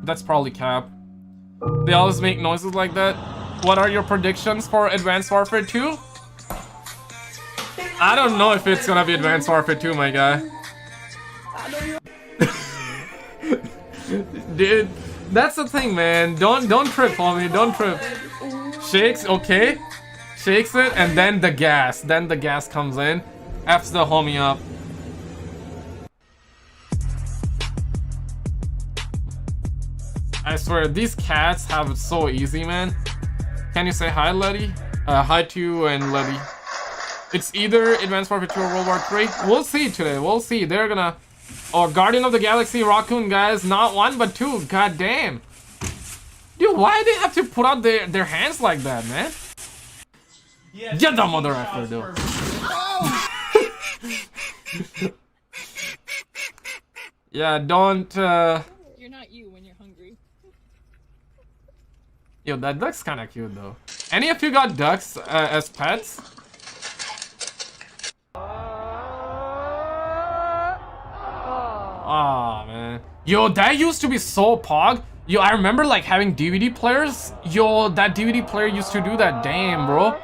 That's probably cap. They always make noises like that. What are your predictions for Advanced Warfare 2? I don't know if it's gonna be Advanced Warfare 2, my guy. Dude, that's the thing, man. Don't trip on me. Don't trip. Shakes, okay. Shakes it, and then the gas. Then the gas comes in. F's the homie up. I swear, these cats have it so easy, man. Can you say hi, Letty? Hi to you and Letty. It's either Advanced Warfare 2 or World War 3. We'll see today. We'll see. They're gonna... Oh, Guardian of the Galaxy Raccoon, guys. Not one, but two. God damn. Dude, why do they have to put out their hands like that, man? Yeah, get the mother effer, dude. Yeah, don't... You're not you when you're hungry. Yo, that duck's kinda cute, though. Any of you got ducks as pets? Aw, man. Yo, that used to be so pog. Yo, I remember like having DVD players. Yo, that DVD player used to do that. Damn, bro.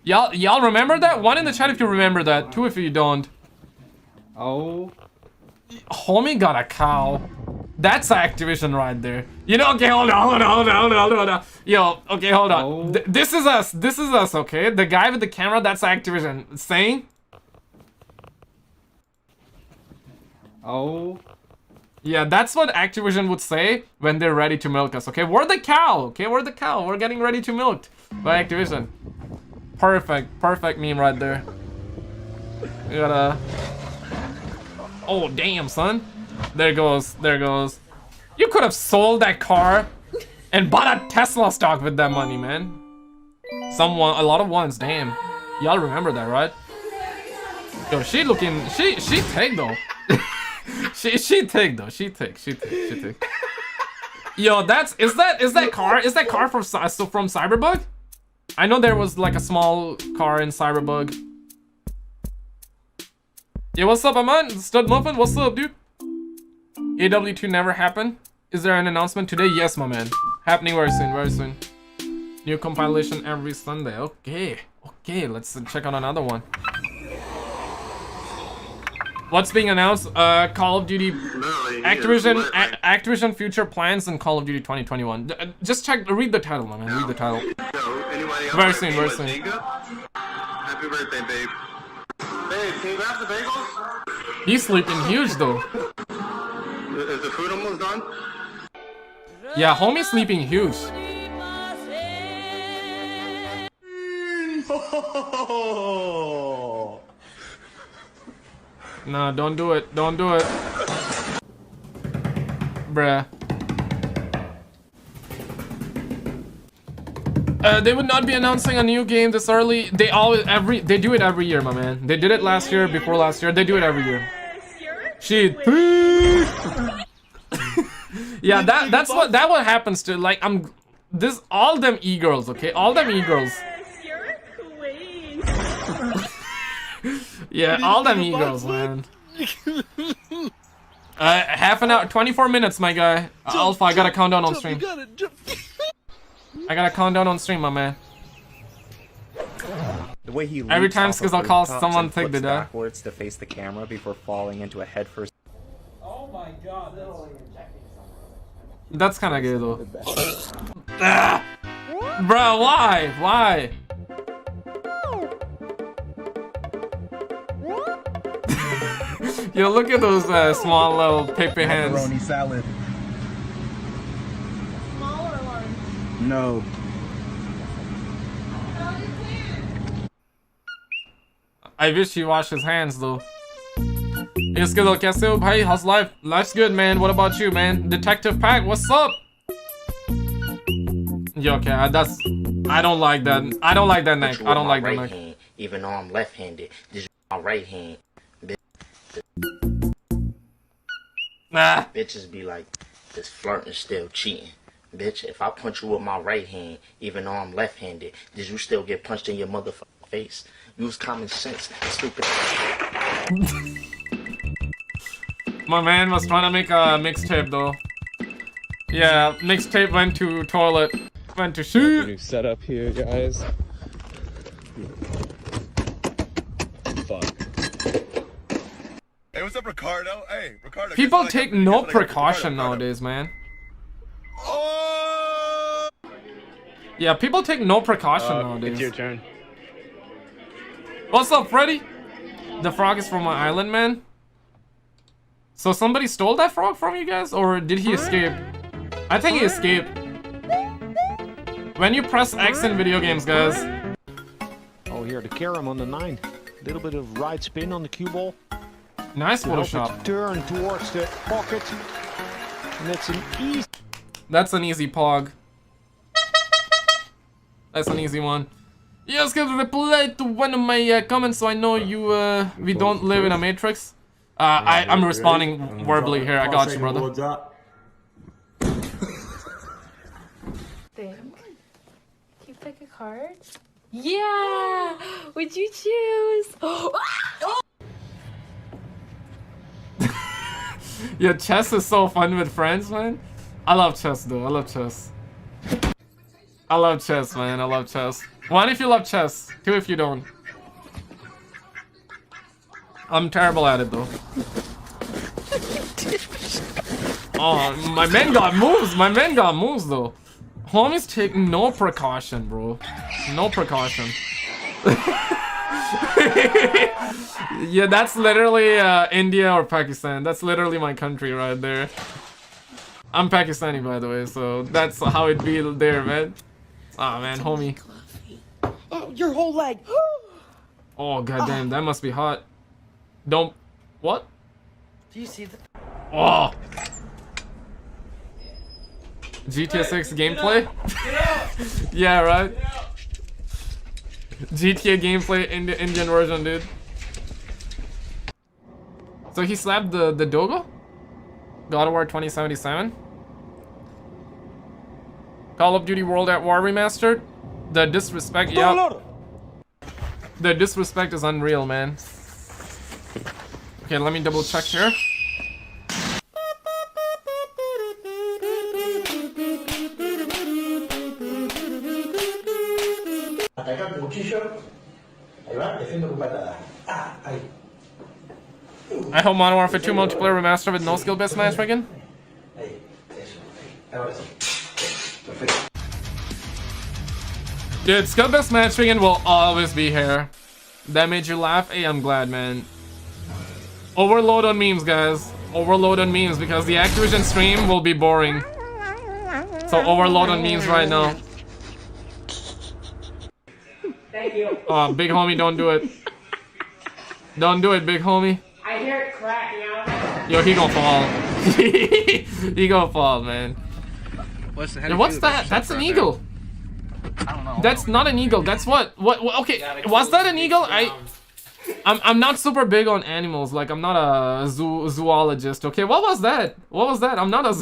Y'all remember that? One in the chat if you remember that. Two if you don't. Oh. Homie got a cow. That's Activision right there. You know, okay, hold on. Yo, okay, hold on. Oh. This is us, okay? The guy with the camera, that's Activision. Saying? Oh. Yeah, that's what Activision would say when they're ready to milk us, okay? We're the cow, okay? We're the cow. We're getting ready to milk by Activision. Perfect meme right there. You gotta... Oh, damn, son. There goes. You could have sold that car and bought a Tesla stock with that money, man. A lot of ones, damn. Y'all remember that, right? Yo, she take though. she take though. She take. Yo, is that car from Cyberbug? I know there was like a small car in Cyberbug. Yeah, what's up, man? Stud Muffin, what's up, dude? AW2 never happened. Is there an announcement today? Yes, my man. Happening very soon. New compilation every Sunday. Okay, let's check out another one. What's being announced? Call of Duty, Activision future plans and Call of Duty 2021. Just read the title, my man. Read the title. Very soon. Happy birthday, babe. Babe, can you grab the bagels? He's sleeping huge though. Is the food almost done? Yeah, homie's sleeping huge. Nah, don't do it. Bruh. They would not be announcing a new game this early. They do it every year, my man. They did it last year, before last year. They do it every year. Shit. Yeah, that's what happens to like all them e-girls, okay? All them e-girls. Yeah, all them e-girls, man. Half an hour, 24 minutes, my guy. Alpha, I gotta count down on stream. I gotta count down on stream, my man. The way he every time because I'll call someone take the die. Backwards to face the camera before falling into a head first. Oh my god, that's kind of good though. Ah! Bro, why? Yo, look at those small little paper hands. Macaroni salad. Small or large? No. I wish he washed his hands though. It's good, कैसे हो भाई? How's life? Life's good, man. What about you, man? Detective Pack, what's up? Yo, okay, I don't like that. I don't like that neck. I don't like that neck. Even though I'm left-handed, this is my right hand. Nah. Bitches be like, this flirting still cheating. Bitch, if I punch you with my right hand, even though I'm left-handed, did you still get punched in your motherfucking face? Use common sense, stupid. My man was trying to make a mixtape though. Yeah, mixtape went to toilet. Went to shoot. New setup here, guys. Fuck. Hey, what's up, Ricardo? Hey, Ricardo. People take no precaution nowadays, man. Oh! Yeah, people take no precaution nowadays. It's your turn. What's up, Freddy? The frog is from my island, man. So somebody stole that frog from you guys, or did he escape? I think he escaped. When you press X in video games, guys. Oh, here, the carom on the 9. Little bit of right spin on the cue ball. Nice Help it Photoshop. turn towards the pocket. And that's an easy. That's an easy pog. That's an easy one. Yes, can reply to one of my comments so I know you, we don't live in a matrix. I'm responding verbally here. I got you, brother. Think. Can you pick a card? Yeah! Would you choose? Yeah, chess is so fun with friends, man. I love chess, though. I love chess. I love chess, man. I love chess. 1 if you love chess. 2 if you don't. I'm terrible at it, though. Oh, my man got moves. My man got moves, though. Homies take no precaution, bro. No precaution. Yeah, that's literally India or Pakistan. That's literally my country right there. I'm Pakistani, by the way, so that's how it be there, man. Ah, man, homie. Oh, your whole leg. Oh, goddamn, that must be hot. Don't. What? Do you see the? Oh. GTA 6 gameplay? Yeah, right? GTA gameplay in the Indian version, dude. So he slapped the Dogo? God of War 2077? Call of Duty World at War Remastered? The disrespect, yeah. The disrespect is unreal, man. Okay, let me double check here. I hope Modern Warfare 2 multiplayer remaster with no skill-based matchmaking. Dude, skill-based matchmaking will always be here. That made you laugh? Hey, I'm glad, man. Overload on memes, guys. Overload on memes because the Activision stream will be boring. So overload on memes right now. Thank you. Oh, big homie, don't do it. Don't do it, big homie. I hear it crack, you know? Yo, he gonna fall. He gonna fall, man. What's that? That's an eagle. I don't know. That's not an eagle. That's what? What? Okay, was that an eagle? I'm not super big on animals. Like, I'm not a zoologist. Okay, what was that? What was that? I'm not a.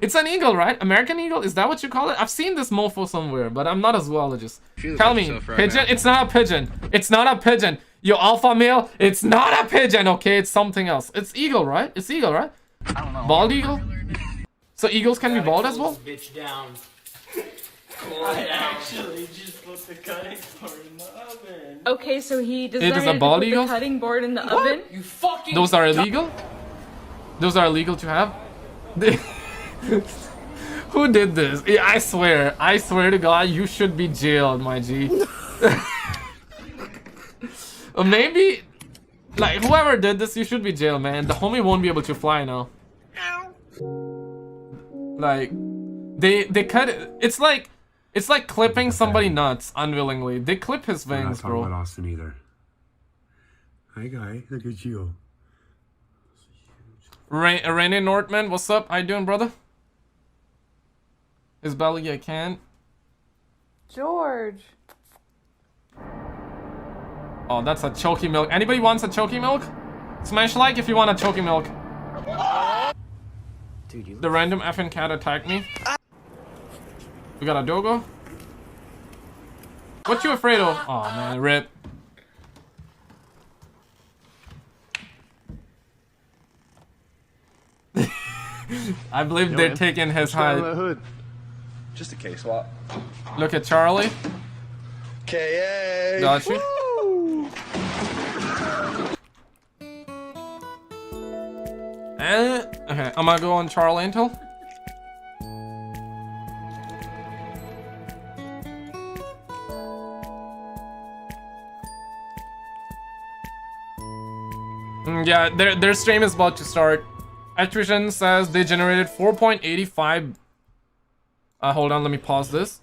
It's an eagle, right? American eagle? Is that what you call it? I've seen this mofo somewhere, but I'm not a zoologist. Tell me, pigeon? It's not a pigeon. It's not a pigeon. You alpha male? It's not a pigeon. Okay, it's something else. It's eagle, right? It's eagle, right? I don't know. Bald eagle? So eagles can be bald as well? Bitch down. I actually just put the cutting board in the oven. Okay, so he It is a decided to bald put eagle? the cutting board in the oven? You fucking. Those are illegal? Those are illegal to have? Who did this? Yeah, I swear to God, you should be jailed, my G. Or maybe, like, whoever did this, you should be jailed, man. The homie won't be able to fly now. Like, they cut it. It's like clipping somebody nuts unwillingly. They clip his wings, bro. I'm not talking about Austin either. Hi, guy. Look at you. Rainy Northman, what's up? How you doing, brother? His belly, I can't. George. Oh, that's a choky milk. Anybody wants a choky milk? Smash like if you want a choky milk. Dude, The random effing cat attacked me. We got a dogo. What you afraid of? Oh man, rip. I believe Yo, they're man. taking his Just got on height. the hood. Just a K-swap. Look at Charlie. K.A. Got you. Okay, I'm gonna go on Charlie until. Yeah, their stream is about to start. Activision says they generated 4.85. Hold on, let me pause this.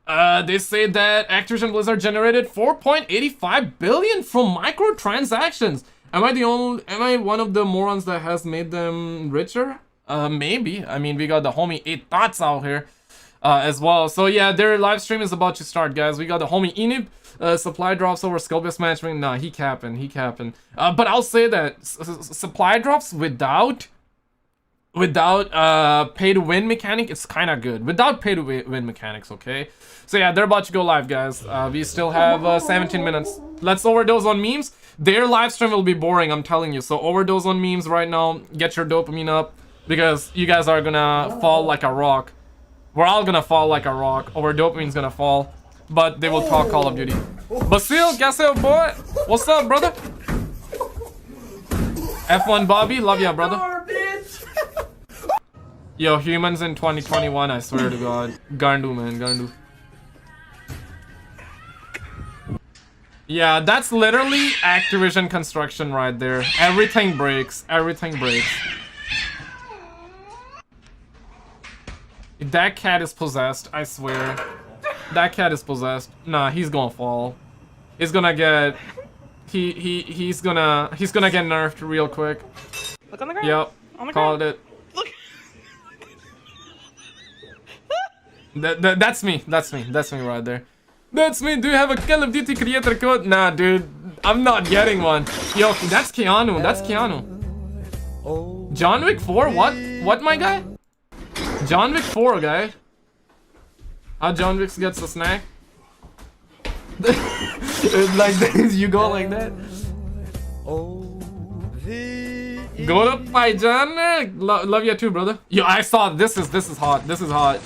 They say that Activision Blizzard generated 4.85 billion from microtransactions. Am I one of the morons that has made them richer? Maybe. I mean, we got the homie 8 Thoughts out here as well. So yeah, their live stream is about to start, guys. We got the homie Enib. Supply drops over skill-based matchmaking. Nah, he capping. But I'll say that supply drops without pay-to-win mechanic, it's kind of good. Without pay-to-win mechanics, okay? So yeah, they're about to go live, guys. We still have 17 minutes. Let's overdose on memes. Their live stream will be boring, I'm telling you. So overdose on memes right now. Get your dopamine up, because you guys are gonna fall like a rock. We're all gonna fall like a rock. Our dopamine's gonna fall. But they will talk Call of Duty. Basil, kaise ho, boy? What's up, brother? F1 Bobby, love ya, brother. Yo, humans in 2021, I swear to God. Gandu, man, Gandu. Yeah, that's literally Activision construction right there. Everything breaks. Everything breaks. That cat is possessed, I swear. That cat is possessed. Nah, he's gonna fall. He's gonna get... He's gonna get nerfed real quick. Look on the ground. Yep, On the called ground. it. That's me right there. That's me. Do you have a Call of Duty creator code? Nah, dude, I'm not getting one. Yo, that's Keanu. John Wick 4? What, my guy? John Wick 4, guy. How John Wick gets a snack? Like this, you go like that. Go to Paijan. Love you too, brother. Yo, I saw this is hot. This is hot.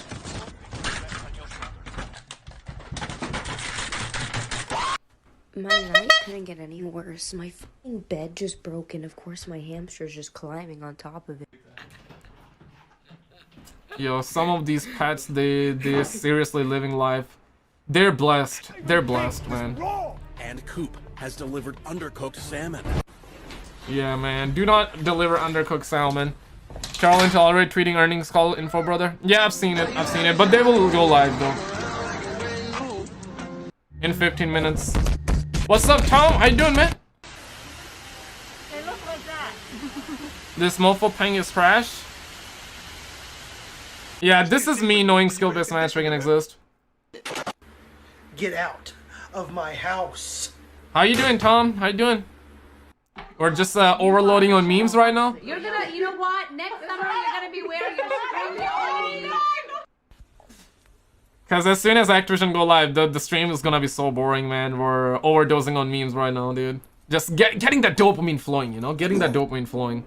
My night couldn't get any worse. My fucking bed just broke, and of course my hamster's just climbing on top of it. Yo, some of these pets, they're seriously living life. They're blessed. They're blessed, man. And Coop has delivered undercooked salmon. Yeah, man. Do not deliver undercooked salmon. Charlton already tweeting earnings call info, brother. Yeah, I've seen it. But they will go live, though. In 15 minutes. What's up, Tom? How you doing, man? They look like that. This mofo peng is trash. Yeah, this is me knowing skill-based matchmaking exists. Get out of my house. How you doing, Tom? How you doing? We're just overloading on memes right now. You're gonna, you know what? Next summer you're gonna be wearing your spring. Cause as soon as Activision go live, the stream is gonna be so boring, man. We're overdosing on memes right now, dude. Just getting that dopamine flowing, you know? Getting that dopamine flowing.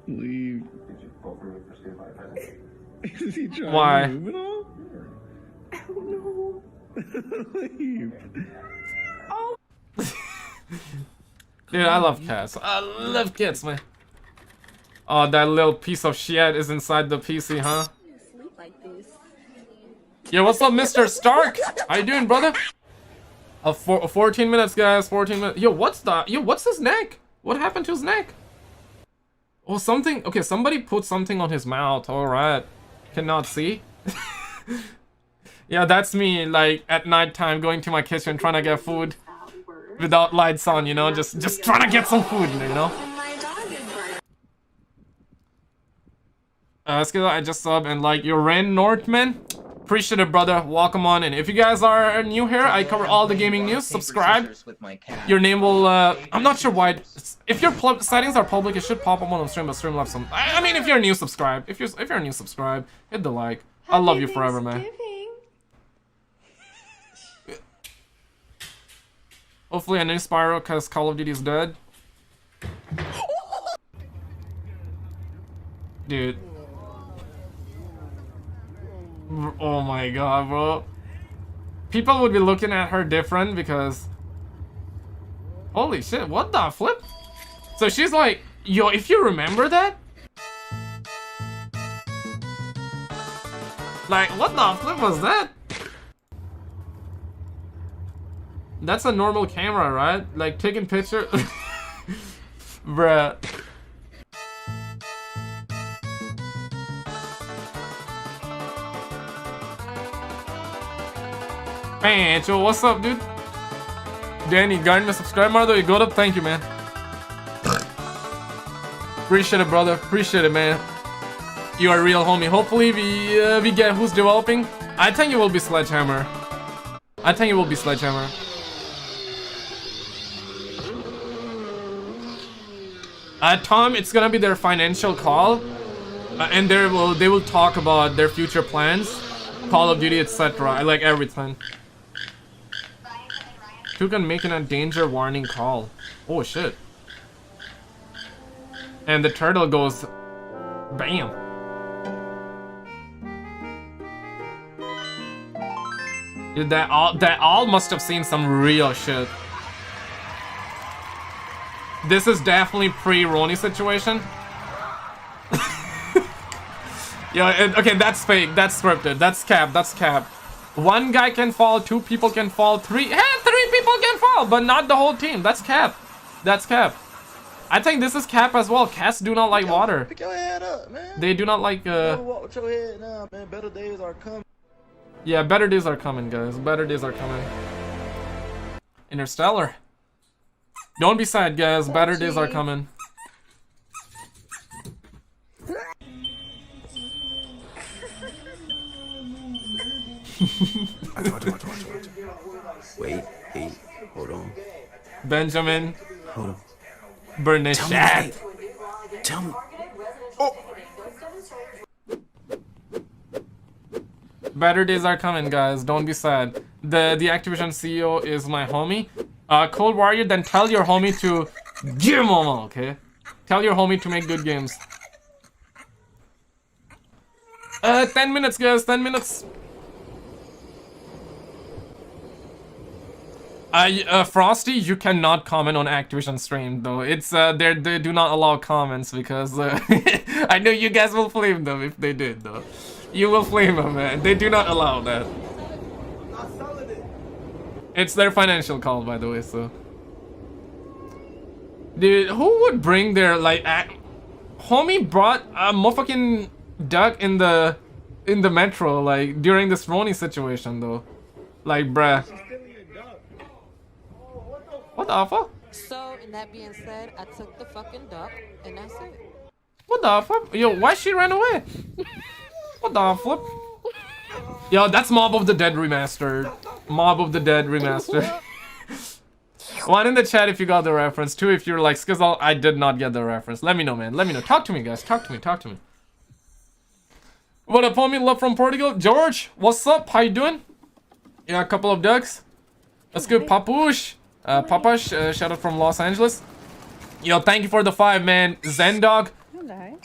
Leave. Is he trying Why? to move it all? Leave. Oh. Dude, I love cats. I love cats, man. Oh, that little piece of shit is inside the PC, huh? Yo, what's up, Mr. Stark? How you doing, brother? 14 minutes, guys. 14 minutes. Yo, what's that? Yo, what's his neck? What happened to his neck? Oh, something. Okay, somebody put something on his mouth. All right. Cannot see. Yeah, that's me, like, at nighttime going to my kitchen trying to get food without lights on, you know? Just trying to get some food, you know? Skilla, I just sub and like your Ren Northman. Appreciate it, brother. Welcome on in. If you guys are new here, I cover all the gaming news. Subscribe. Your name will, I'm not sure why. If your settings are public, it should pop up on the stream, but Streamlabs some. I mean, if you're new, subscribe. If you're new, subscribe. Hit the like. I love you forever, man. Hopefully a new Spyro, because Call of Duty is dead. Dude. Oh my god, bro. People would be looking at her different because... Holy shit, what the flip? So she's like, yo, if you remember that? Like, what the flip was that? That's a normal camera, right? Like, taking picture... Bruh. Man, Joe, what's up, dude? Danny, Gardner, subscribe, Mardo. You got up? Thank you, man. Appreciate it, brother. Appreciate it, man. You are a real homie. Hopefully, we get who's developing. I think it will be Sledgehammer. I think it will be Sledgehammer. Tom, it's gonna be their financial call, and they will talk about their future plans, Call of Duty, etc. I like everything. Toucan making a danger warning call. Oh shit. And the turtle goes, bam. Dude, that all must have seen some real shit. This is definitely pre-Roni situation. Yeah, okay, that's fake. That's scripted. That's cap. That's cap. One guy can fall, two people can fall, three people can fall, but not the whole team. That's cap. That's cap. I think this is cap as well. Cats do not like water. Pick your head up, man. They do not like Walk with your head now, man. Better days are coming. Yeah, better days are coming, guys. Better days are coming. Interstellar. Don't be sad, guys. Better days are coming. Wait, hold on. Benjamin. Hold on. Bernadette. Tell me. Better days are coming, guys. Don't be sad. The Activision CEO is my homie. Cold Warrior, then tell your homie to give mama, okay? Tell your homie to make good games. 10 minutes, guys. 10 minutes. Frosty, you cannot comment on Activision stream though. It's they do not allow comments because I know you guys will flame them if they did though. You will flame them, man. They do not allow that. It's their financial call, by the way. So, dude, who would bring their like? Homie brought a motherfucking duck in the metro like during this Roni situation though. Like, bruh. What the fuck? So, in that being said, I took the fucking duck, and that's it. What the fuck? Yo, why she ran away? What the flip? Yo, that's Mob of the Dead remastered. Mob of the Dead remastered. One in the chat if you got the reference. Two if you're like, Skizzle, I did not get the reference. Let me know, man. Let me know. Talk to me, guys. Talk to me. Talk to me. What up, homie? Love from Portugal. George, what's up? How you doing? Yeah, a couple of ducks. Let's go, Papush. Papash, shout out from Los Angeles. Yo, thank you for the 5, man. Zendog. Hello.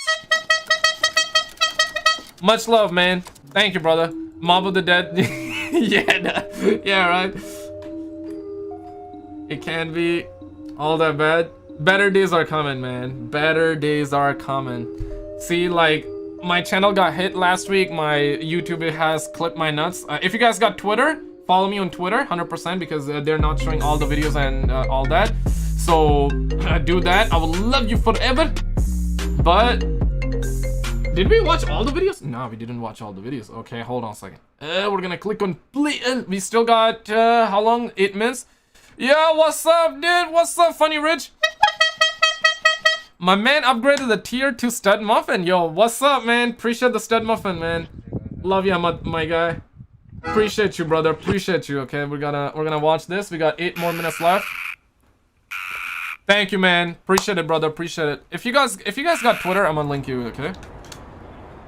Much love, man. Thank you, brother. Mob of the Dead. Yeah, right. It can't be all that bad. Better days are coming, man. Better days are coming. See, like, my channel got hit last week. My YouTube has clipped my nuts. If you guys got Twitter, follow me on Twitter 100% because they're not showing all the videos and all that. So do that. I will love you forever. But did we watch all the videos? No, we didn't watch all the videos. Okay, hold on a second. We're gonna click on play. We still got how long? 8 minutes. Yeah, what's up, dude? What's up, Funny Rich? My man upgraded the tier to Stud Muffin. Yo, what's up, man? Appreciate the Stud Muffin, man. Love you, my guy. Appreciate you, brother. Appreciate you. Okay, we're gonna watch this. We got 8 more minutes left. Thank you, man. Appreciate it, brother. Appreciate it. If you guys got Twitter, I'm gonna link you. Okay.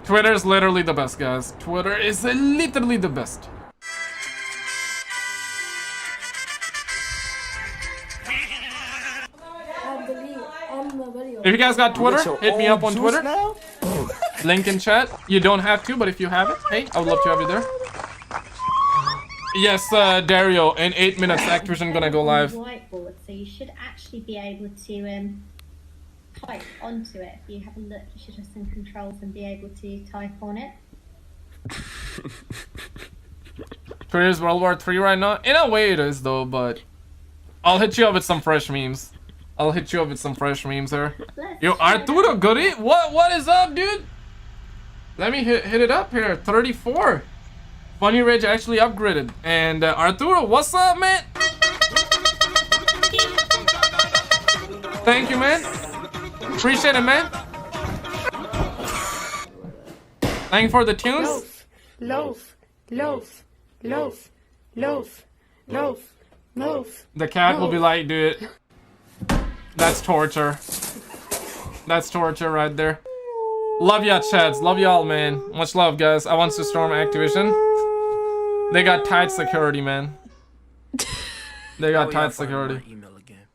Twitter is literally the best, guys. Twitter is literally the best. If you guys got Twitter, hit me up on Twitter. Link in chat. You don't have to, but if you have it, hey, I would love to have you there. Yes, Dario, in 8 minutes, Activision gonna go live. Whiteboard, so you should actually be able to type onto it. If you have a look, you should have some controls and be able to type on it. Twitter's World War 3 right now? In a way it is though, but I'll hit you up with some fresh memes. I'll hit you up with some fresh memes here. Yo, Arturo Goody? What is up, dude? Let me hit it up here. 34. Funny Rage actually upgraded. And Arturo, what's up, man? Thank you, man. Appreciate it, man. Thank you for the tunes. Loaf, loaf, loaf, loaf, loaf, loaf. The cat will be like, dude, that's torture. That's torture right there. Love ya, chads. Love y'all, man. Much love, guys. I want to storm Activision. They got tight security, man. They got tight security. Email again.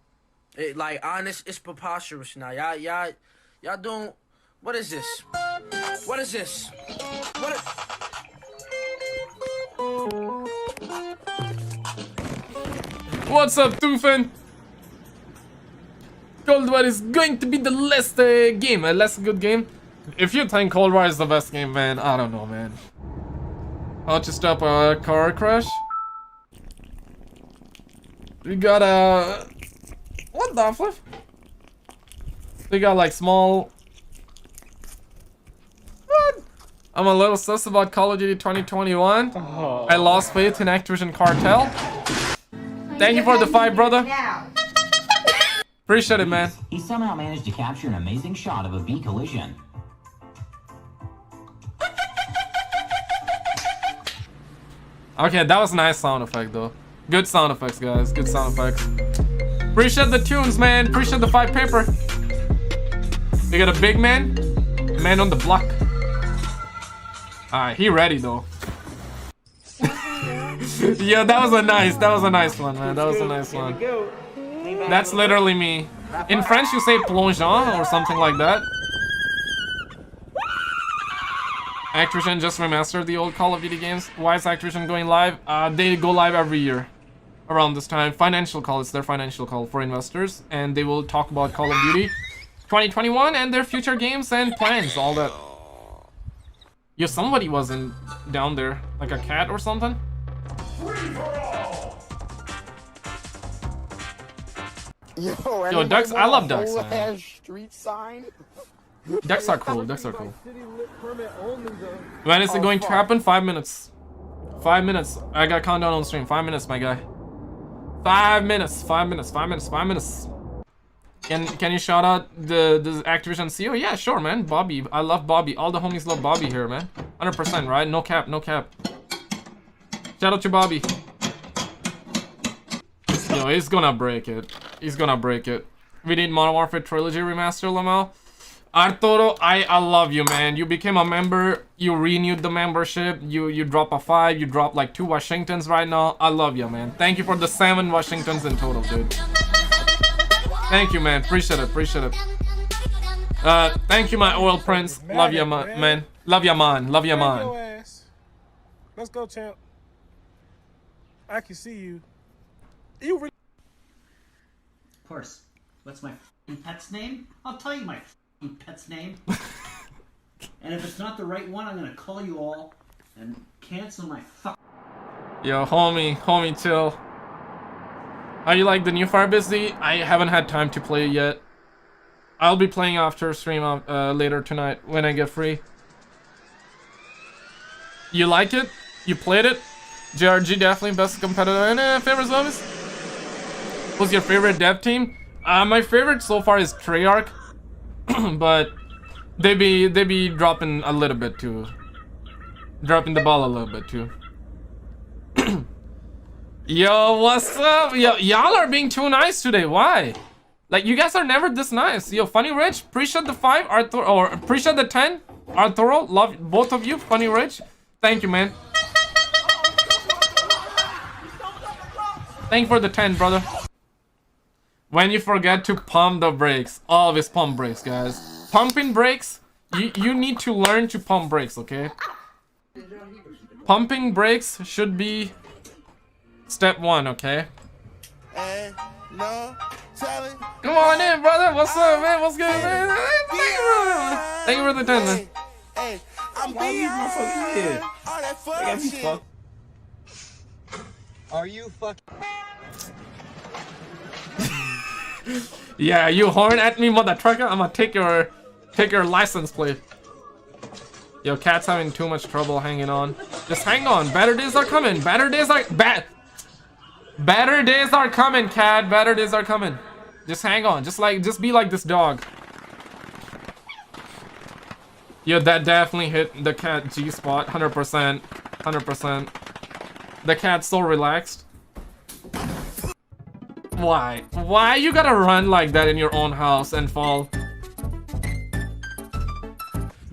It, like, honest, it's preposterous now. Y'all doing. What is this? What is this? What's up, Tufin? Cold War is going to be the last game, a less good game. If you think Cold War is the best game, man, I don't know, man. How to stop a car crash? We got a... What the flip? We got like small... What? I'm a little sus about Call of Duty 2021. Oh. I lost faith in Activision Cartel. Thank you for the fight, brother. Appreciate it, man. He somehow managed to capture an amazing shot of a V collision. Okay, that was a nice sound effect, though. Good sound effects, guys. Good sound effects. Appreciate the tunes, man. Appreciate the fight paper. We got a big man. Man on the block. Alright, he ready, though. Yeah, that was a nice one, man. That was a nice one. That's literally me. In French, you say plongeon or something like that. Activision just remastered the old Call of Duty games. Why is Activision going live? They go live every year around this time. Financial call, it's their financial call for investors. And they will talk about Call of Duty 2021 and their future games and plans, all that. Yo, somebody wasn't down there, like a cat or something. Yo, ducks, I love ducks, man. Street sign. Ducks are cool, ducks are cool. When is it going to happen? 5 minutes. 5 minutes. I got countdown on stream. 5 minutes, my guy. 5 minutes, 5 minutes, 5 minutes, 5 minutes. Can you shout out the Activision CEO? Yeah, sure, man. Bobby. I love Bobby. All the homies love Bobby here, man. 100%, right? No cap, no cap. Shout out to Bobby. Yo, he's gonna break it. He's gonna break it. We need Modern Warfare Trilogy Remaster, Lamel. Arturo, I love you, man. You became a member. You renewed the membership. You drop a 5. You drop like 2 Washingtons right now. I love you, man. Thank you for the 7 Washingtons in total, dude. Thank you, man. Appreciate it. Appreciate it. Thank you, my oil prince. Love you, man. Love you, man. Love you, man. Let's go, champ. I can see you. You really... Of course. What's my pet's name? I'll tell you my pet's name. And if it's not the right one, I'm gonna call you all and cancel my Yo, homie, chill. How you like the new Fire Busy? I haven't had time to play it yet. I'll be playing after stream later tonight when I get free. You like it? You played it? JRG definitely best competitor. And favorite zombies? What's your favorite dev team? My favorite so far is Treyarch, but they be dropping a little bit too. Dropping the ball a little bit too. Yo, what's up? Yo, y'all are being too nice today. Why? Like, you guys are never this nice. Yo, Funny Rich, appreciate the 5, Arthur, or appreciate the 10. Arturo, love both of you. Funny Rich, thank you, man. Thank you for the 10, brother. When you forget to pump the brakes, always pump brakes, guys. Pumping brakes you need to learn to pump brakes, okay? Pumping brakes should be step 1, okay? Come on in, brother. What's up, man? What's good, man? Thank you for the 10, man. Are you fucking? Yeah, you horn at me, mother trucker. I'm gonna take your license plate. Yo, cat's having too much trouble hanging on. Just hang on. Better days are coming. Better days are Better days are coming, cat. Better days are coming. Just hang on. Just be like this dog. Yo, that definitely hit the cat G spot. 100%. 100%. The cat's so relaxed. Why? Why you gotta run like that in your own house and fall?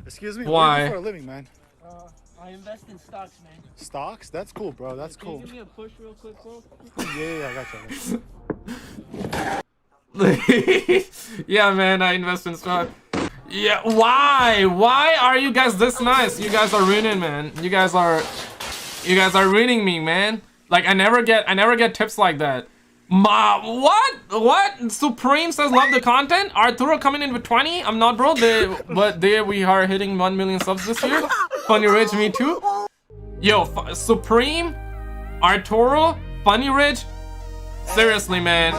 Excuse me. Why? What do you do for a living, man? I invest in stocks, man. Stocks? That's cool, bro. That's cool. Can you give me a push real quick, bro? Yeah, I got you. Yeah, man, I invest in stock. Yeah, why? Why are you guys this nice? You guys are ruining, man. You guys are ruining me, man. Like I never get tips like that. What? Supreme says love the content. Arturo coming in with 20. I'm not, bro. We are hitting 1 million subs this year. Funny Rich, me too. Yo, Supreme, Arturo, Funny Rich. Seriously, man.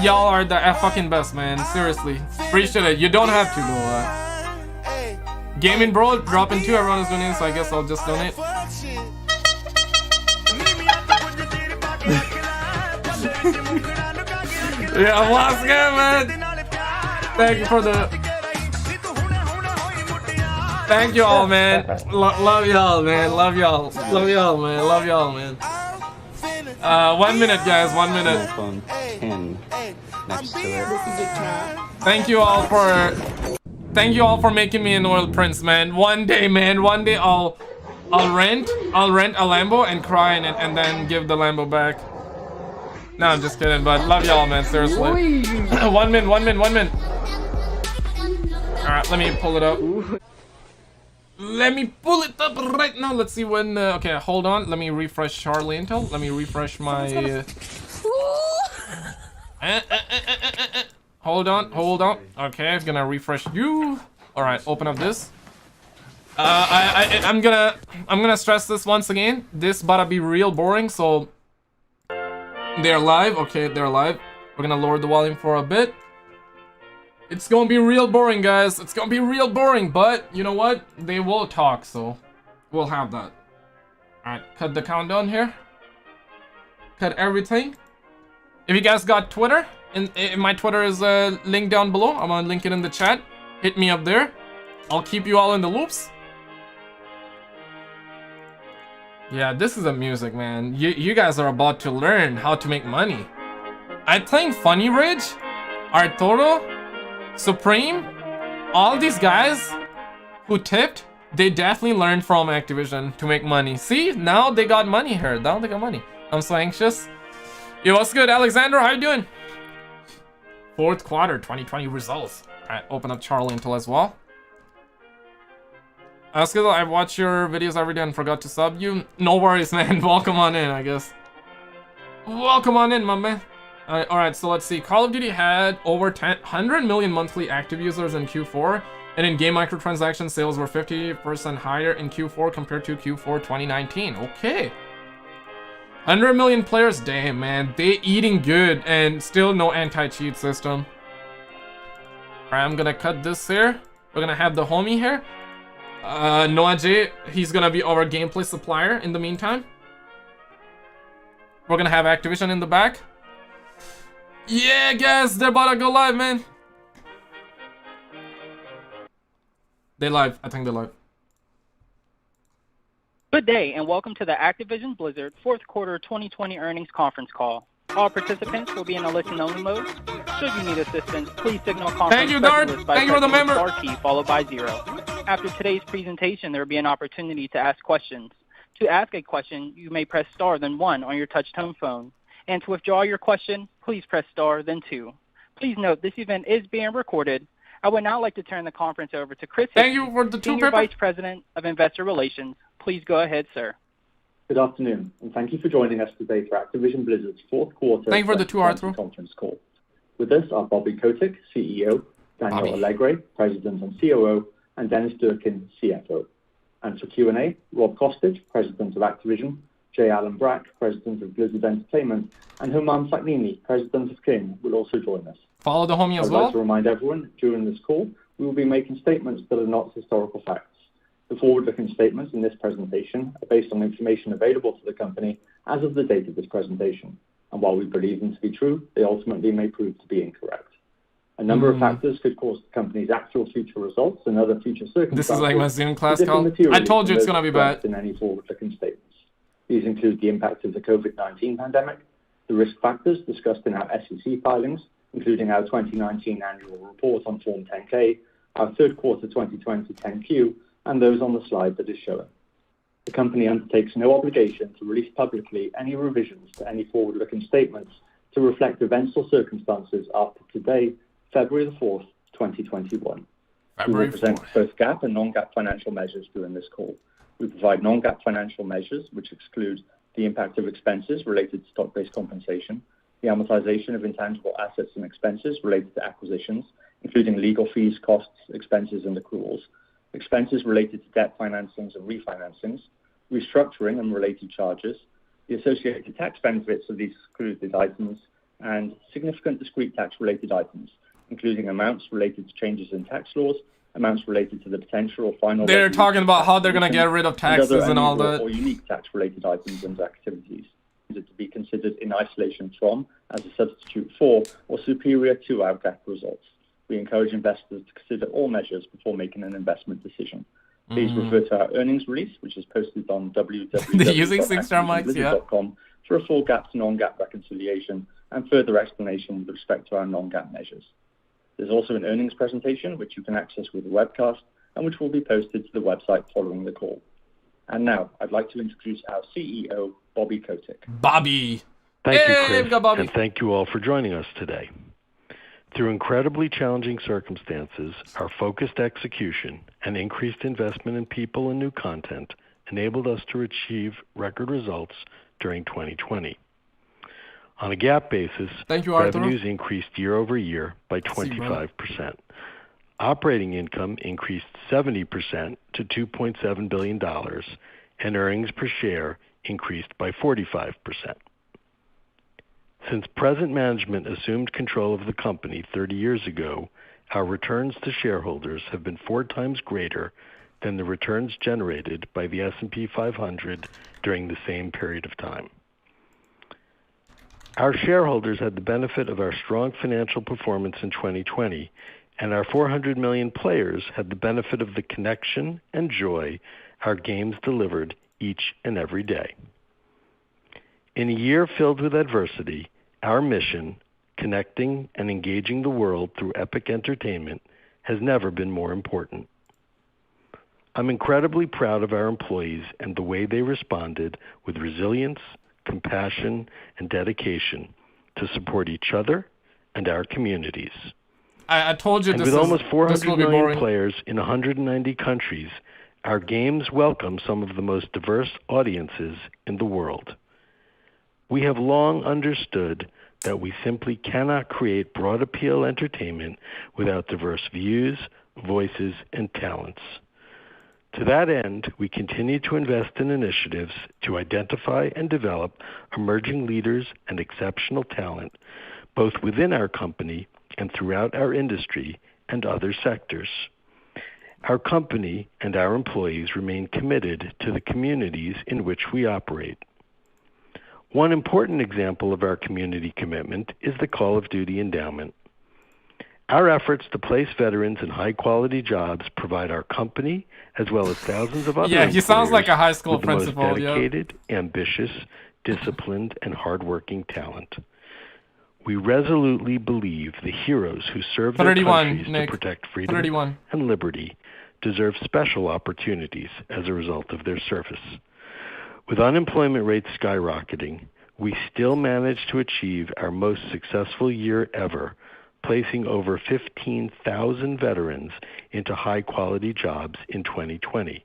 Y'all are the fucking best, man. Seriously. Appreciate it. You don't have to, though. Gaming Bro, dropping 2. Everyone is donating, so I guess I'll just donate. Yeah, what's good, man? Thank you for the... Thank you all, man. Love y'all, man. Love y'all. Love y'all, man. Love y'all, man. 1 minute, guys. 1 minute. Next to it. Thank you all for making me an oil prince, man. One day, man. One day I'll rent a Lambo and cry in it and then give the Lambo back. No, I'm just kidding, but love y'all, man. Seriously. 1 minute. Alright, let me pull it up. Let me pull it up right now. Let's see when... okay, hold on. Let me refresh Charlie Intel. Let me refresh my... Hold on. Okay, I'm gonna refresh you. Alright, open up this. I'm gonna stress this once again. This about to be real boring, so... They're live. Okay, they're live. We're gonna lower the volume for a bit. It's gonna be real boring, guys. It's gonna be real boring, but you know what? They will talk, so we'll have that. Alright, cut the countdown here. Cut everything. If you guys got Twitter, and my Twitter is linked down below. I'm gonna link it in the chat. Hit me up there. I'll keep you all in the loops. Yeah, this is the music, man. You guys are about to learn how to make money. I think Funny Ridge, Arturo, Supreme, all these guys who tipped, they definitely learned from Activision to make money. See, now they got money here. Now they got money. I'm so anxious. Yo, what's good, Alexander? How you doing? Fourth quarter 2020 results. Alright, open up Charlie Intel as well. Ask I watch your videos every day and forgot to sub you. No worries, man. Welcome on in, I guess. Welcome on in, my man. Alright, so let's see. Call of Duty had over 100 million monthly active users in Q4, and in-game microtransaction sales were 50% higher in Q4 compared to Q4 2019. Okay. 100 million players. Damn, man. They eating good, and still no anti-cheat system. Alright, I'm gonna cut this here. We're gonna have the homie here. Noah J, he's gonna be our gameplay supplier in the meantime. We're gonna have Activision in the back. Yeah, guys, they're about to go live, man. They live. I think they're live. Good day, and welcome to the Activision Blizzard fourth quarter 2020 earnings conference call. All participants will be in a listen-only mode. Should you need assistance, please signal a conference specialist by pressing the star key followed by 0. After today's presentation, there will be an opportunity to ask questions. To ask a question, you may press star then 1 on your touch-tone phone. And to withdraw your question, please press star then 2. Please note this event is being recorded. I would now like to turn the conference over to Chris Thank Hickey, you for the two Senior paper. Vice President of Investor Relations. Please go ahead, sir. Good afternoon, and thank you for joining us today for Activision Blizzard's fourth quarter Thank you for the 2 Arthur. conference call. With us are Bobby Kotick, CEO, Daniel Bobby. Allegre, President and COO, and Dennis Durkin, CFO. And for Q&A, Rob Kostic, President of Activision, J. Allen Brack, President of Blizzard Entertainment, and Human Saknini, President of King, will also join us. Follow the homie as I'd well. like to remind everyone, during this call, we will be making statements that are not historical facts. The forward-looking statements in this presentation are based on information available to the company as of the date of this presentation, and while we believe them to be true, they ultimately may prove to be incorrect. A number of factors could cause the company's actual future results and other future circumstances. This is like my Zoom class to differ call. materially I told you from it's those gonna be bad. expressed in any forward-looking statements. These include the impact of the COVID-19 pandemic, the risk factors discussed in our SEC filings, including our 2019 annual report on Form 10-K, our third quarter 2020 10-Q, and those on the slide that is shown. The company undertakes no obligation to release publicly any revisions to any forward-looking statements to reflect events or circumstances after today, February the 4th, 2021. We will present both GAAP and non-GAAP financial measures during this call. We provide non-GAAP financial measures, which exclude the impact of expenses related to stock-based compensation, the amortization of intangible assets and expenses related to acquisitions, including legal fees, costs, expenses, and accruals, expenses related to debt financings and refinancings, restructuring and related charges, the associated tax benefits of these excluded items, and significant discrete tax-related items, including amounts related to changes in tax laws, amounts related to the potential or final... They're talking about how they're going to get rid of taxes and all that. Or unique tax-related items and activities to be considered in isolation from, as a substitute for, or superior to our GAAP results. We encourage investors to consider all measures before making an investment decision. Please refer to our earnings release, which is posted on www.activisionblizzard.com for a full GAAP to non-GAAP reconciliation and further explanation with respect to our non-GAAP measures. There's also an earnings presentation, which you can access with the webcast, and which will be posted to the website following the call. And now, I'd like to introduce our CEO, Bobby Kotick. Bobby! Thank you, Hey, Chris, we got Bobby. and thank you all for joining us today. Through incredibly challenging circumstances, our focused execution and increased investment in people and new content enabled us to achieve record results during 2020. On a GAAP basis, revenues increased year over year by 25%. Operating income increased 70% to $2.7 billion, and earnings per share increased by 45%. Since present management assumed control of the company 30 years ago, our returns to shareholders have been 4 times greater than the returns generated by the S&P 500 during the same period of time. Our shareholders had the benefit of our strong financial performance in 2020, and our 400 million players had the benefit of the connection and joy our games delivered each and every day. In a year filled with adversity, our mission, connecting and engaging the world through epic entertainment, has never been more important. I'm incredibly proud of our employees and the way they responded with resilience, compassion, and dedication to support each other and our communities. I told you and this with is, almost 400 will be million boring. players in 190 countries, our games welcome some of the most diverse audiences in the world. We have long understood that we simply cannot create broad appeal entertainment without diverse views, voices, and talents. To that end, we continue to invest in initiatives to identify and develop emerging leaders and exceptional talent, both within our company and throughout our industry and other sectors. Our company and our employees remain committed to the communities in which we operate. One important example of our community commitment is the Call of Duty Endowment. Our efforts to place veterans in high-quality jobs provide our company, as well as thousands of other he sounds like a high school with principal. the most dedicated, ambitious, disciplined, and hardworking talent. We resolutely believe the heroes who serve their countries to protect freedom and liberty deserve special opportunities as a result of their service. With unemployment rates skyrocketing, we still managed to achieve our most successful year ever placing over 15,000 veterans into high-quality jobs in 2020.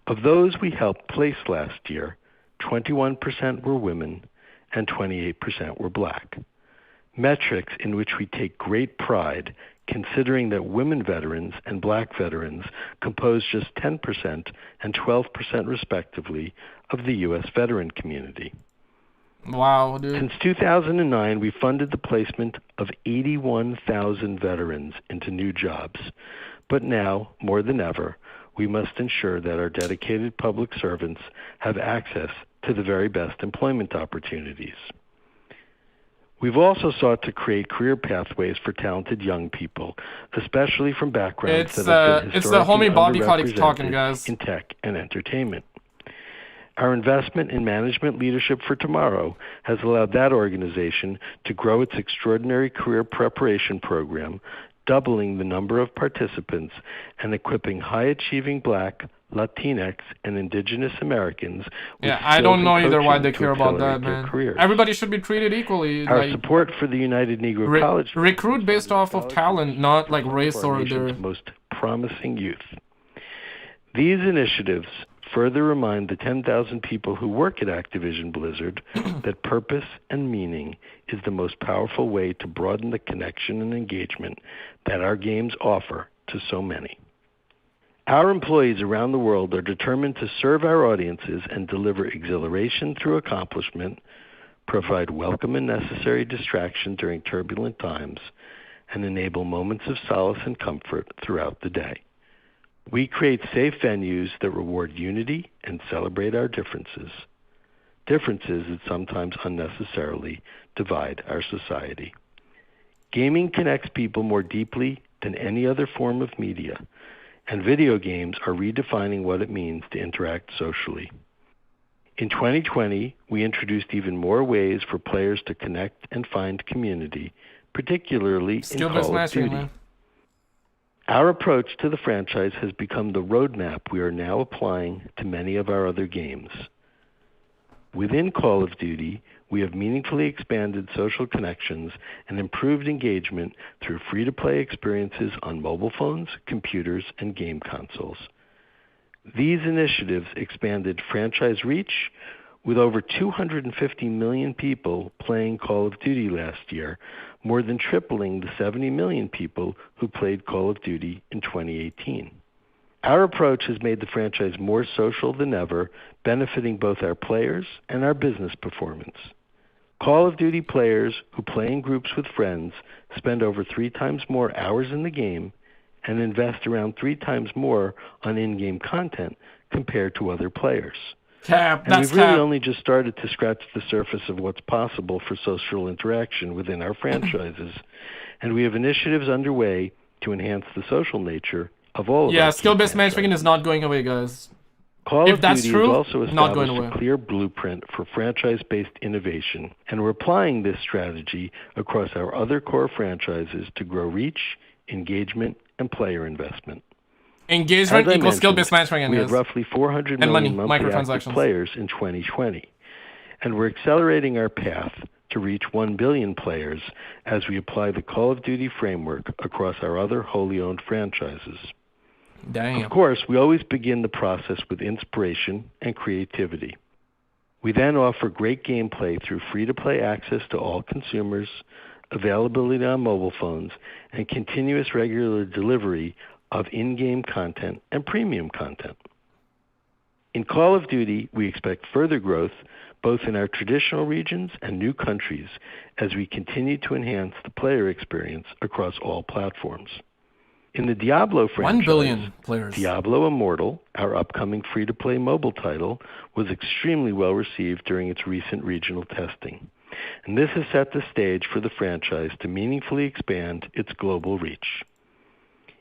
Of those we helped place last year, 21% were women and 28% were black. Metrics in which we take great pride, considering that women veterans and black veterans compose just 10% and 12% respectively of the U.S. veteran community. Wow, dude. Since 2009, we funded the placement of 81,000 veterans into new jobs. But now, more than ever, we must ensure that our dedicated public servants have access to the very best employment opportunities. We've also sought to create career pathways for talented young people, especially from backgrounds that have been it's the homie Bobby Cotty talking, underrepresented guys. in tech and entertainment. Our investment in Management Leadership for Tomorrow has allowed that organization to grow its extraordinary career preparation program, doubling the number of participants and equipping high-achieving Black, Latinx, and Indigenous Americans with Yeah, I don't skills know and either why they coaching care to about that, accelerate their man. careers. Everybody should be treated equally. Our like, support for the United Negro College recruit based off of talent, not like race for our or their... nation's most promising youth. These initiatives further remind the 10,000 people who work at Activision Blizzard that purpose and meaning is the most powerful way to broaden the connection and engagement that our games offer to so many. Our employees around the world are determined to serve our audiences and deliver exhilaration through accomplishment, provide welcome and necessary distraction during turbulent times, and enable moments of solace and comfort throughout the day. We create safe venues that reward unity and celebrate our differences that sometimes unnecessarily divide our society. Gaming connects people more deeply than any other form of media, and video games are redefining what it means to interact socially. In 2020, we introduced even more ways for players to connect and find community, particularly in Call of Duty. Man. Our approach to the franchise has become the roadmap we are now applying to many of our other games. Within Call of Duty, we have meaningfully expanded social connections and improved engagement through free-to-play experiences on mobile phones, computers, and game consoles. These initiatives expanded franchise reach, with over 250 million people playing Call of Duty last year, more than tripling the 70 million people who played Call of Duty in 2018. Our approach has made the franchise more social than ever, benefiting both our players and our business performance. Call of Duty players who play in groups with friends spend over 3 times more hours in the game and invest around 3 times more on in-game content compared to other players. And we've really only just started to scratch the surface of what's possible for social interaction within our franchises, and we have initiatives underway to enhance the social nature of all of our skill-based matchmaking is not going away, guys. Call if of that's Duty true, has also not going established away. a clear blueprint for franchise-based innovation, and we're applying this strategy across our other core franchises to grow reach, engagement, and player investment. Engagement equals skill-based matchmaking. We had roughly 400 million monthly active players in 2020, and we're accelerating our path to reach 1 billion players as we apply the Call of Duty framework across our other wholly owned franchises. Damn. Of course, we always begin the process with inspiration and creativity. We then offer great gameplay through free-to-play access to all consumers, availability on mobile phones, and continuous regular delivery of in-game content and premium content. In Call of Duty, we expect further growth both in our traditional regions and new countries as we continue to enhance the player experience across all platforms. In the Diablo franchise, 1 billion players. Diablo Immortal, our upcoming free-to-play mobile title, was extremely well received during its recent regional testing. And this has set the stage for the franchise to meaningfully expand its global reach.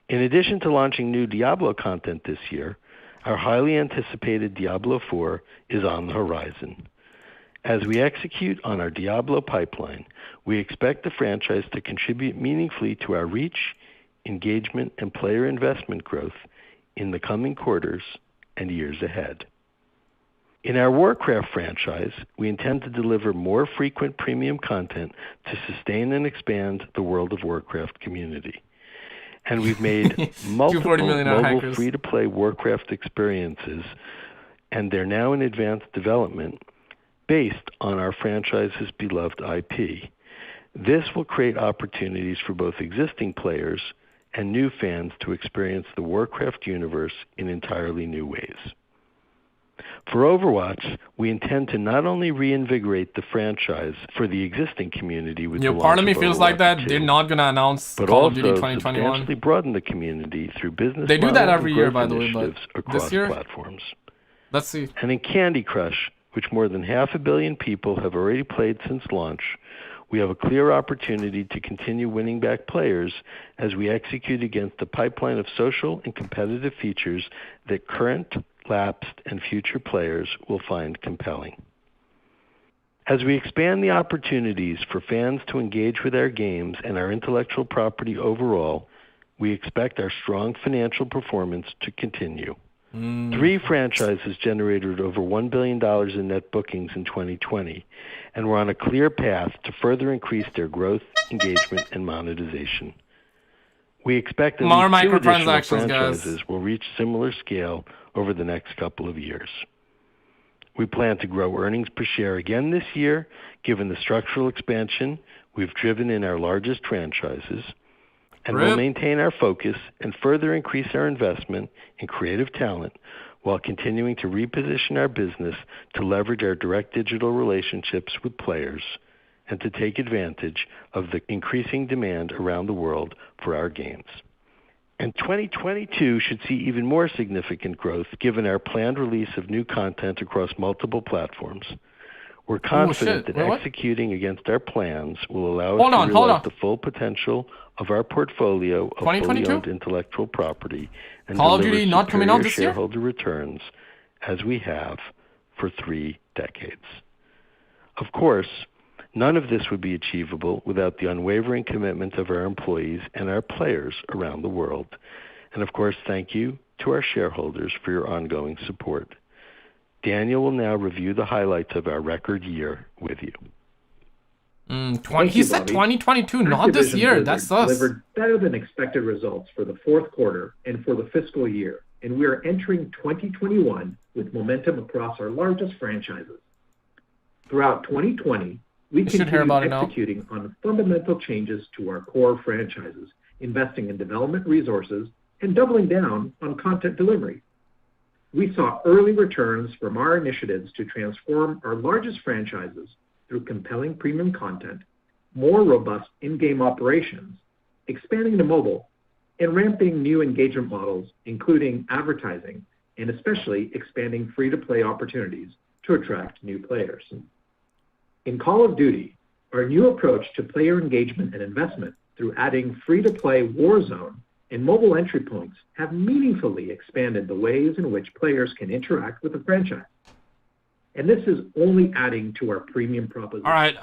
In addition to launching new Diablo content this year, our highly anticipated Diablo 4 is on the horizon. As we execute on our Diablo pipeline, we expect the franchise to contribute meaningfully to our reach, engagement, and player investment growth in the coming quarters and years ahead. In our Warcraft franchise, we intend to deliver more frequent premium content to sustain and expand the World of Warcraft community. And we've made multiple mobile free-to-play Warcraft experiences, and they're now in advanced development based on our franchise's beloved IP. This will create opportunities for both existing players and new fans to experience the Warcraft universe in entirely new ways. For Overwatch, we intend to not only reinvigorate the franchise for the existing community with the launch part of me of feels Overwatch like that 2, they're not gonna announce but Call of Duty also 2021. substantially broaden the community through business They do that model every and year, growth by the way, but initiatives across this year, platforms. let's see. And in Candy Crush, which more than 500 million people have already played since launch, we have a clear opportunity to continue winning back players as we execute against a pipeline of social and competitive features that current, lapsed, and future players will find compelling. As we expand the opportunities for fans to engage with our games and our intellectual property overall, we expect our strong financial performance to continue. 3 franchises generated over $1 billion in net bookings in 2020, and we're on a clear path to further increase their growth, engagement, and monetization. We expect that more these 2 additional microtransactions, franchises guys. will reach similar scale over the next couple of years. We plan to grow earnings per share again this year, given the structural expansion we've driven in our largest franchises, and we'll maintain our focus and further increase our investment in creative talent while continuing to reposition our business to leverage our direct digital relationships with players and to take advantage of the increasing demand around the world for our games. And 2022 should see even more significant growth given our planned release of new content across multiple platforms. We're confident that executing against our plans will allow us to realize the full potential of our portfolio of fully owned intellectual property and Call of deliver Duty not coming out superior this year? shareholder returns as we have for 3 decades. Of course, none of this would be achievable without the unwavering commitment of our employees and our players around the world. And of course, thank you to our shareholders for your ongoing support. Daniel will now review the highlights of our record year with you. He said 2022, not this year. That's us. Delivered better than expected results for the fourth quarter and for the fiscal year, and we are entering 2021 with momentum across our largest franchises. Throughout 2020, we continued executing on fundamental changes to our core franchises, investing in development resources and doubling down on content delivery. We saw early returns from our initiatives to transform our largest franchises through compelling premium content, more robust in-game operations, expanding to mobile, and ramping new engagement models, including advertising, and especially expanding free-to-play opportunities to attract new players. In Call of Duty, our new approach to player engagement and investment through adding free-to-play Warzone and mobile entry points have meaningfully expanded the ways in which players can interact with the franchise. And this is only adding to our premium proposition. All right,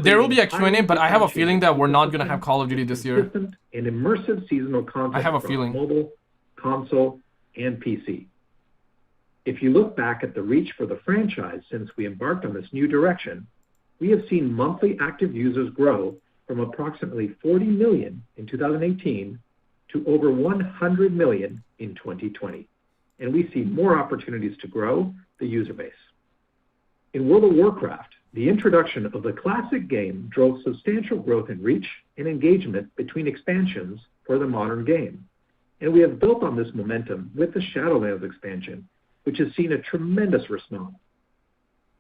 there will be a Q&A, but I have a feeling that we're not going to have Call of Duty this year. And immersive seasonal content I have a across feeling. mobile, console, and PC. If you look back at the reach for the franchise since we embarked on this new direction, we have seen monthly active users grow from approximately 40 million in 2018 to over 100 million in 2020. And we see more opportunities to grow the user base. In World of Warcraft, the introduction of the classic game drove substantial growth in reach and engagement between expansions for the modern game. And we have built on this momentum with the Shadowlands expansion, which has seen a tremendous response.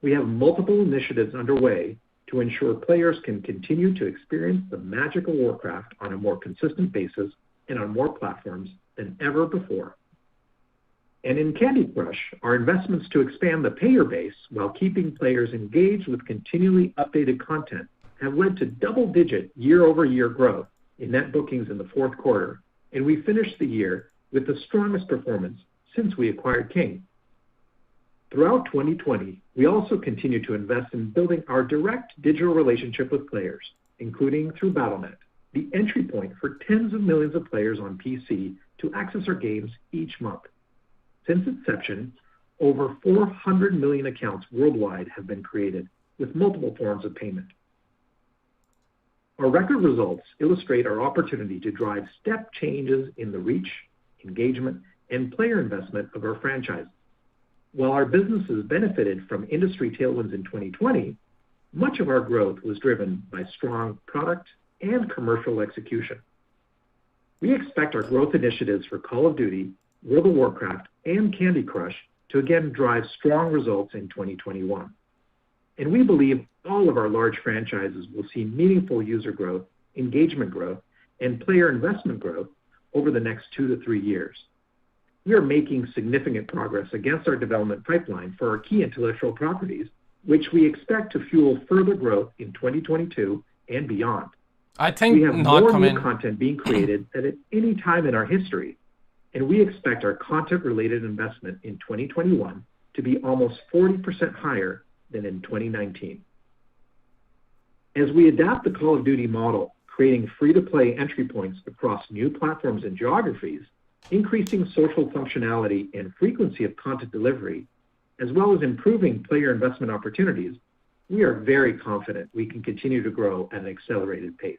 We have multiple initiatives underway to ensure players can continue to experience the magic of Warcraft on a more consistent basis and on more platforms than ever before. And in Candy Crush, our investments to expand the payer base while keeping players engaged with continually updated content have led to double-digit year-over-year growth in net bookings in the fourth quarter, and we finished the year with the strongest performance since we acquired King. Throughout 2020, we also continue to invest in building our direct digital relationship with players, including through Battle.net, the entry point for tens of millions of players on PC to access our games each month. Since inception, over 400 million accounts worldwide have been created with multiple forms of payment. Our record results illustrate our opportunity to drive step changes in the reach, engagement, and player investment of our franchises. While our businesses benefited from industry tailwinds in 2020, much of our growth was driven by strong product and commercial execution. We expect our growth initiatives for Call of Duty, World of Warcraft, and Candy Crush to again drive strong results in 2021. And we believe all of our large franchises will see meaningful user growth, engagement growth, and player investment growth over the next 2 to 3 years. We are making significant progress against our development pipeline for our key intellectual properties, which we expect to fuel further growth in 2022 and beyond. I think we have not more coming. new content being created than at any time in our history, and we expect our content-related investment in 2021 to be almost 40% higher than in 2019. As we adapt the Call of Duty model, creating free-to-play entry points across new platforms and geographies, increasing social functionality and frequency of content delivery, as well as improving player investment opportunities, we are very confident we can continue to grow at an accelerated pace.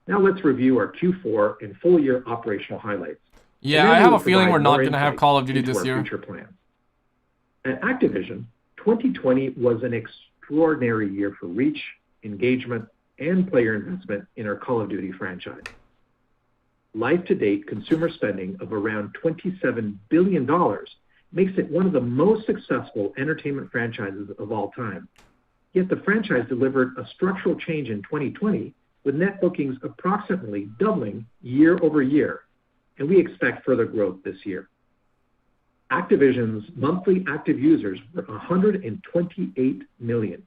Now let's review our Q4 and full year operational highlights. Yeah, I have a feeling we're not going to have Call of Duty this year. Future plans. At Activision, 2020 was an extraordinary year for reach, engagement, and player investment in our Call of Duty franchise. Life-to-date consumer spending of around $27 billion makes it one of the most successful entertainment franchises of all time. Yet the franchise delivered a structural change in 2020 with net bookings approximately doubling year over year, and we expect further growth this year. Activision's monthly active users were 128 million,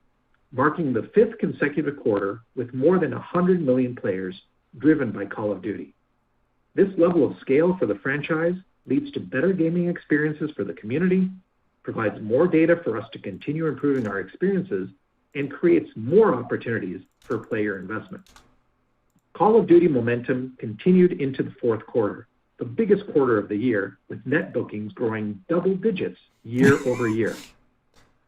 marking the 5th consecutive quarter with more than 100 million players driven by Call of Duty. This level of scale for the franchise leads to better gaming experiences for the community, provides more data for us to continue improving our experiences, and creates more opportunities for player investment. Call of Duty momentum continued into the fourth quarter, the biggest quarter of the year, with net bookings growing double digits year over year.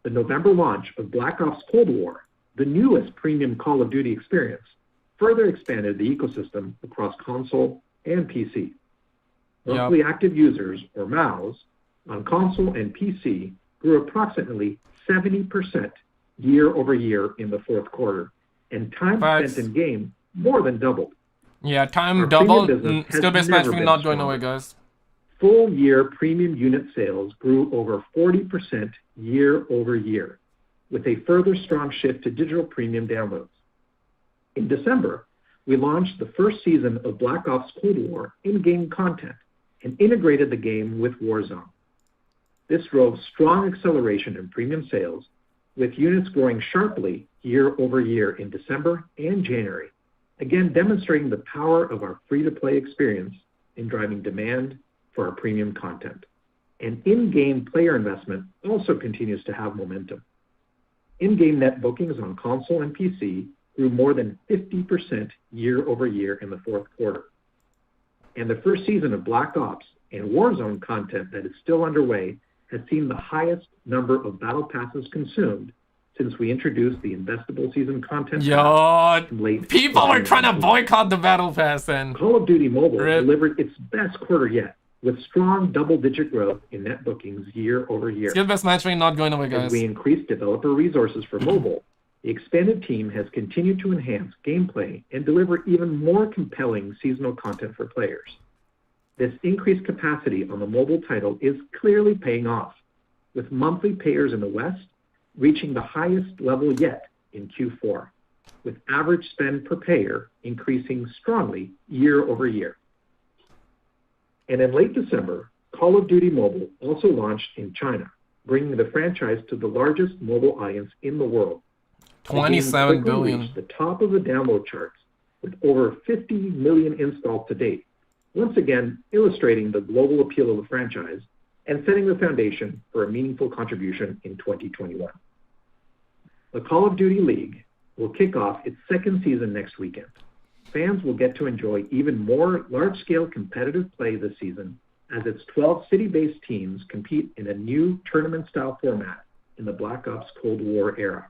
The November launch of Black Ops Cold War, the newest premium Call of Duty experience, further expanded the ecosystem across console and PC. Monthly active users, or MAUs, on console and PC grew approximately 70% year over year in the fourth quarter, and time spent in game more than doubled. Yeah, time doubled. Still base matchmaking not going away, guys. Full year premium unit sales grew over 40% year over year, with a further strong shift to digital premium downloads. In December, we launched the first season of Black Ops Cold War in-game content and integrated the game with Warzone. This drove strong acceleration in premium sales, with units growing sharply year over year in December and January, again demonstrating the power of our free-to-play experience in driving demand for our premium content. And in-game player investment also continues to have momentum. In-game net bookings on console and PC grew more than 50% year over year in the fourth quarter. And the first season of Black Ops and Warzone content that is still underway has seen the highest number of battle passes consumed since we introduced the investable season content. Yo, people were trying to boycott the battle pass then. Call of Duty Mobile delivered its best quarter yet, with strong double-digit growth in net bookings year over year. Still best matchmaking not going away, guys. As we increase developer resources for mobile, the expanded team has continued to enhance gameplay and deliver even more compelling seasonal content for players. This increased capacity on the mobile title is clearly paying off, with monthly payers in the West reaching the highest level yet in Q4, with average spend per payer increasing strongly year over year. And in late December, Call of Duty Mobile also launched in China, bringing the franchise to the largest mobile audience in the world. 27 billion. Reached the top of the download charts with over 50 million installed to date, once again illustrating the global appeal of the franchise and setting the foundation for a meaningful contribution in 2021. The Call of Duty League will kick off its second season next weekend. Fans will get to enjoy even more large-scale competitive play this season as its 12 city-based teams compete in a new tournament-style format in the Black Ops Cold War era.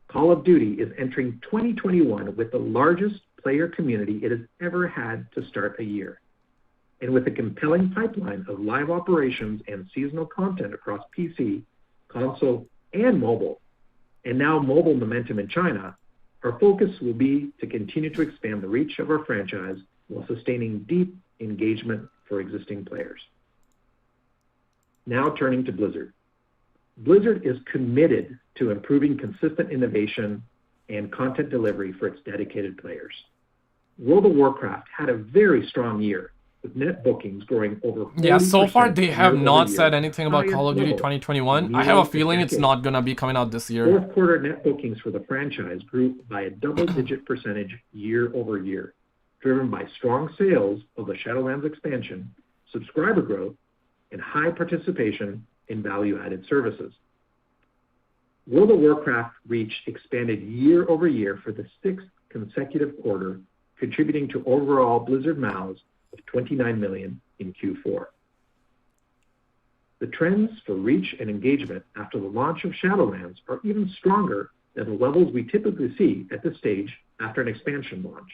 Call of Duty is entering 2021 with the largest player community it has ever had to start a year. And with a compelling pipeline of live operations and seasonal content across PC, console, and mobile, and now mobile momentum in China, our focus will be to continue to expand the reach of our franchise while sustaining deep engagement for existing players. Now turning to Blizzard. Blizzard is committed to improving consistent innovation and content delivery for its dedicated players. World of Warcraft had a very strong year, with net bookings growing over 40% Yeah, so far they have not year-over-year, said anything about Call of Duty highest level 2021. in I have a nearly feeling it's decade. not gonna be coming out this year. Fourth quarter net bookings for the franchise grew by a double-digit percentage year over year, driven by strong sales of the Shadowlands expansion, subscriber growth, and high participation in value-added services. World of Warcraft reach expanded year over year for the 6th consecutive quarter, contributing to overall Blizzard MAUs of 29 million in Q4. The trends for reach and engagement after the launch of Shadowlands are even stronger than the levels we typically see at this stage after an expansion launch.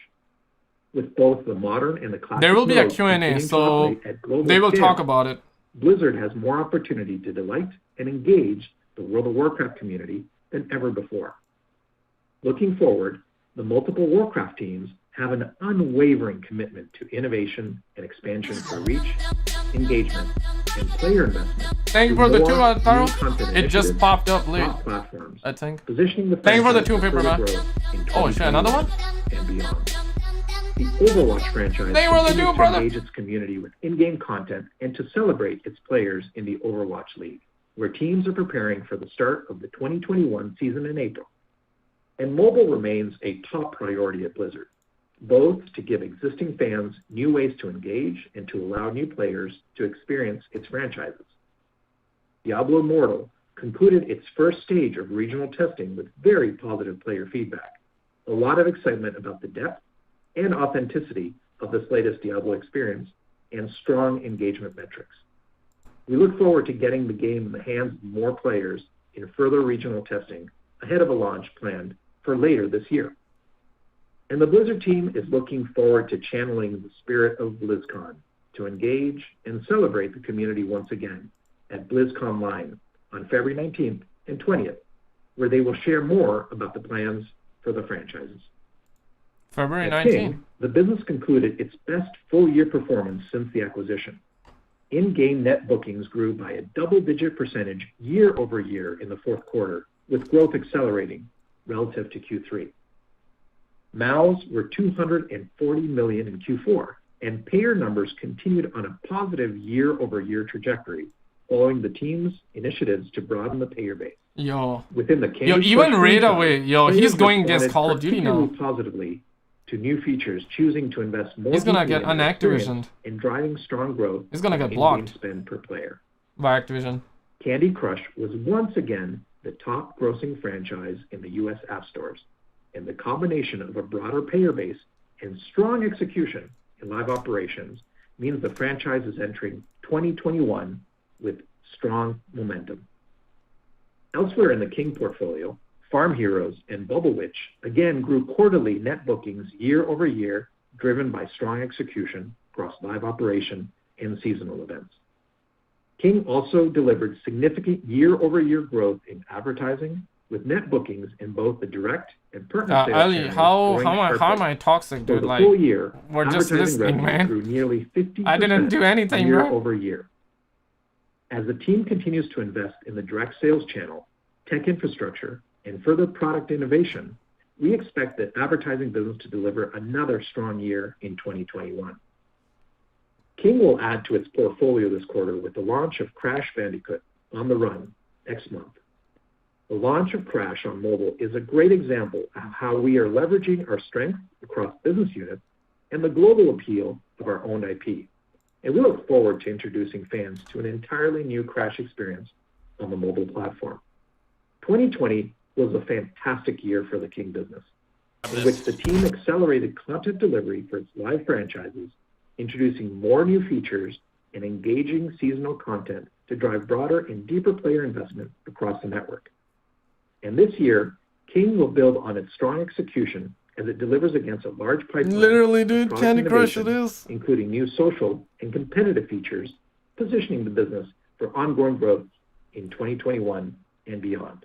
With both the modern and the classic There will be a modes Q&A, continuing to so operate at global they will scale, talk about it. Blizzard has more opportunity to delight and engage the World of Warcraft community than ever before. Looking forward, the multiple Warcraft teams have an unwavering commitment to innovation and expansion for reach, engagement, and player investment. Thank you for the 2, Taro. It just popped up late, platforms, I think. positioning the Thank you for the 2, franchise Paper further Man. growth in Oh shit, another one? 2021 and beyond. The Overwatch franchise Thank you for the 2, continues to brother. engage its community with in-game content and to celebrate its players in the Overwatch League, where teams are preparing for the start of the 2021 season in April. And mobile remains a top priority at Blizzard, both to give existing fans new ways to engage and to allow new players to experience its franchises. Diablo Immortal concluded its first stage of regional testing with very positive player feedback, a lot of excitement about the depth and authenticity of this latest Diablo experience, and strong engagement metrics. We look forward to getting the game in the hands of more players in further regional testing ahead of a launch planned for later this year. And the Blizzard team is looking forward to channeling the spirit of BlizzCon to engage and celebrate the community once again at BlizzCon Line on February 19th and 20th, where they will share more about the plans for the franchises. February At 19th. King, the business concluded its best full-year performance since the acquisition. In-game net bookings grew by a double-digit percentage year over year in the fourth quarter, with growth accelerating relative to Q3. MAUs were 240 million in Q4, and payer numbers continued on a positive year-over-year trajectory, following the team's initiatives to broaden the payer base. Yo. Within the Yo, Candy even Crush right franchise, away. Yo, players he's going against responded Call of Duty now. particularly positively to new features, choosing to invest more He's gonna deeply get in their experience unactivisioned. and driving strong growth He's gonna in get in-game blocked spend per player. by Activision. Candy Crush was once again the top grossing franchise in the US App Stores, and the combination of a broader payer base and strong execution in live operations means the franchise is entering 2021 with strong momentum. Elsewhere in the King portfolio, Farm Heroes and Bubble Witch again grew quarterly net bookings year over year, driven by strong execution across live operation and seasonal events. King also delivered significant year-over-year growth in advertising, with net bookings in both the direct and partner sales Ali, channels how growing am sharply. I toxic, For dude? the Like, full year, we're just advertising listening, revenue man. grew nearly 50% I didn't do anything, year bro. over year. As the team continues to invest in the direct sales channel, tech infrastructure, and further product innovation, we expect the advertising business to deliver another strong year in 2021. King will add to its portfolio this quarter with the launch of Crash Bandicoot on the Run next month. The launch of Crash on mobile is a great example of how we are leveraging our strength across business units and the global appeal of our owned IP. And we look forward to introducing fans to an entirely new Crash experience on the mobile platform. 2020 was a fantastic year for the King business, in which the team accelerated content delivery for its live franchises, introducing more new features and engaging seasonal content to drive broader and deeper player investment across the network. And this year, King will build on its strong execution as it delivers against a large pipeline. Literally, dude, of Candy Crush innovation, it is. including new social and competitive features, positioning the business for ongoing growth in 2021 and beyond.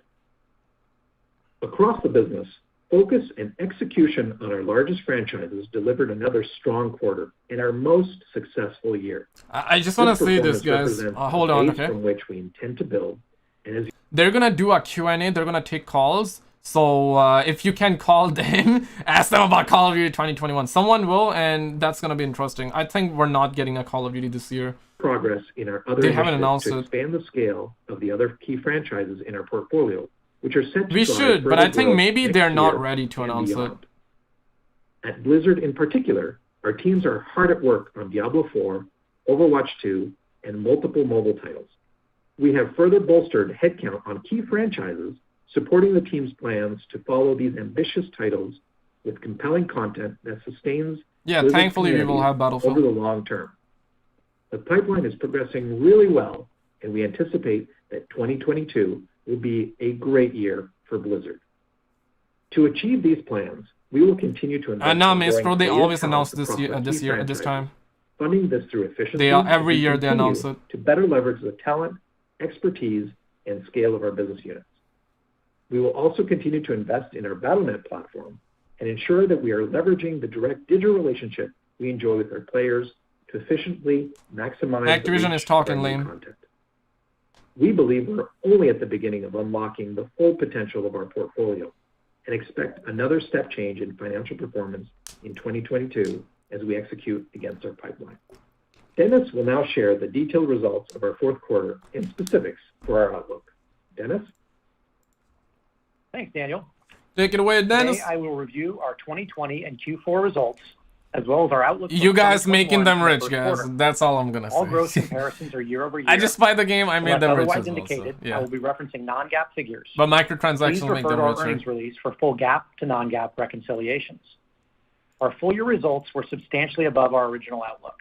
Across the business, focus and execution on our largest franchises delivered another strong quarter and our most successful year. I just want to say this, guys. Hold on, okay? From which we intend to build, and as they're gonna do a Q&A. They're gonna take calls. So if you can call them, ask them about Call of Duty 2021. Someone will, and that's gonna be interesting. I think we're not getting a Call of Duty this year. Progress in our other they haven't announced to it. Expand the scale of the other key franchises in our portfolio, which are set to we drive should, but further I think growth maybe next they're not year ready to and announce beyond. it. At Blizzard in particular, our teams are hard at work on Diablo 4, Overwatch 2, and multiple mobile titles. We have further bolstered headcount on key franchises, supporting the team's plans to follow these ambitious titles with compelling content that sustains Blizzard's thankfully we will community have Battlefield over the long term. The pipeline is progressing really well, and we anticipate that 2022 will be a great year for Blizzard. To achieve these plans, we will continue to invest no, in Mace, growing bro, they creative always talent announce this across year, our this key year at this franchises, time. funding this through efficiency. They are every as we year they continue announce it. to better leverage the talent, expertise, and scale of our business units. We will also continue to invest in our Battle.net platform and ensure that we are leveraging the direct digital relationship we enjoy with our players to efficiently maximize Activision is talking lame. Content. We believe we're only at the beginning of unlocking the full potential of our portfolio and expect another step change in financial performance in 2022 as we execute against our pipeline. Dennis will now share the detailed results of our fourth quarter and specifics for our outlook. Dennis? Thanks, Daniel. Take it away, Dennis. Today I will review our 2020 and Q4 results, as well as our outlook. You guys making them rich, guys. That's all I'm gonna say. All growth comparisons are year over year. I just buy the game. I made them rich otherwise as well. indicated, So, yeah. I will be referencing non-GAAP figures. But microtransactions Please make refer them to our richer. earnings release for full GAAP to non-GAAP reconciliations. Our full year results were substantially above our original outlook.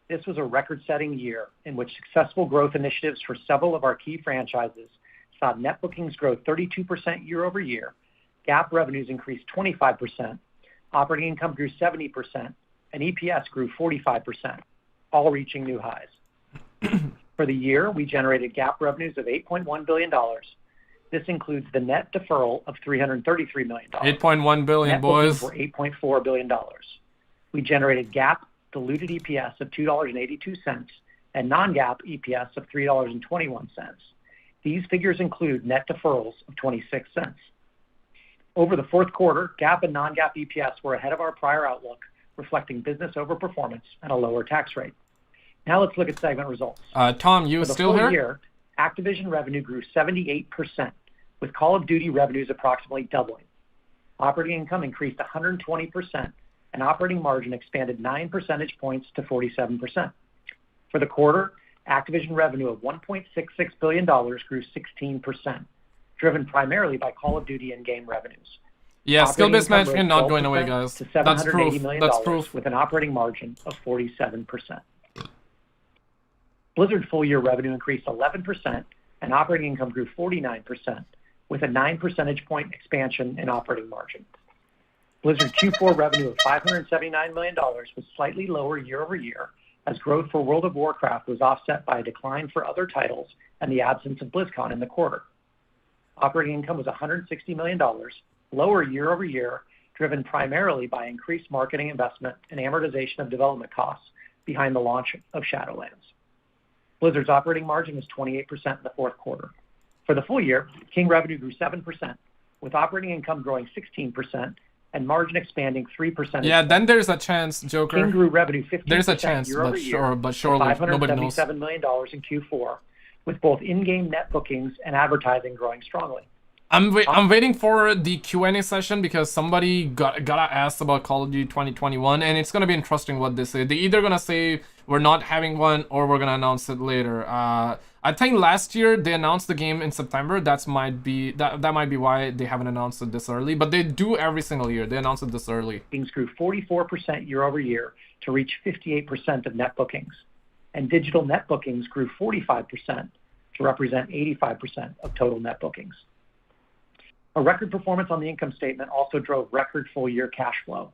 This was a record-setting year in which successful growth initiatives for several of our key franchises saw net bookings grow 32% year over year, GAAP revenues increased 25%, operating income grew 70%, and EPS grew 45%, all reaching new highs. For the year, we generated GAAP revenues of $8.1 billion. This includes the net deferral of $333 million. 8.1 billion, net boys. Were $8.4 billion. We generated GAAP diluted EPS of $2.82 and non-GAAP EPS of $3.21. These figures include net deferrals of 26 cents. Over the fourth quarter, GAAP and non-GAAP EPS were ahead of our prior outlook, reflecting business overperformance and a lower tax rate. Now let's look at segment results. Tom, you For the still full here? Year, Activision revenue grew 78%, with Call of Duty revenues approximately doubling. Operating income increased 120%, and operating margin expanded 9 percentage points to 47%. For the quarter, Activision revenue of $1.66 billion grew 16%, driven primarily by Call of Duty in-game revenues. Yeah, skill-based Operating income matchmaking rose not going 12% away, guys. to That's $780 proof. million, That's proof. with an operating margin of 47%. Blizzard full-year revenue increased 11%, and operating income grew 49%, with a 9 percentage point expansion in operating margin. Blizzard Q4 revenue of $579 million was slightly lower year over year, as growth for World of Warcraft was offset by a decline for other titles and the absence of BlizzCon in the quarter. Operating income was $160 million, lower year over year, driven primarily by increased marketing investment and amortization of development costs behind the launch of Shadowlands. Blizzard's operating margin was 28% in the fourth quarter. For the full year, King revenue grew 7%, with operating income growing 16% and margin expanding 3 percentage Yeah, points. then there's a chance, Joker. King grew revenue 15% There's a chance, year over but year surely nobody knows. $577 million in Q4, with both in-game net bookings and advertising growing strongly. I'm waiting for the Q&A session because somebody gotta ask about Call of Duty 2021, and it's gonna be interesting what they say. They're either gonna say we're not having one or we're gonna announce it later. I think last year they announced the game in September. That might be why they haven't announced it this early. But they do every single year. They announce it this early. Bookings grew 44% year over year to reach 58% of net bookings, and digital net bookings grew 45% to represent 85% of total net bookings. A record performance on the income statement also drove record full-year cash flow.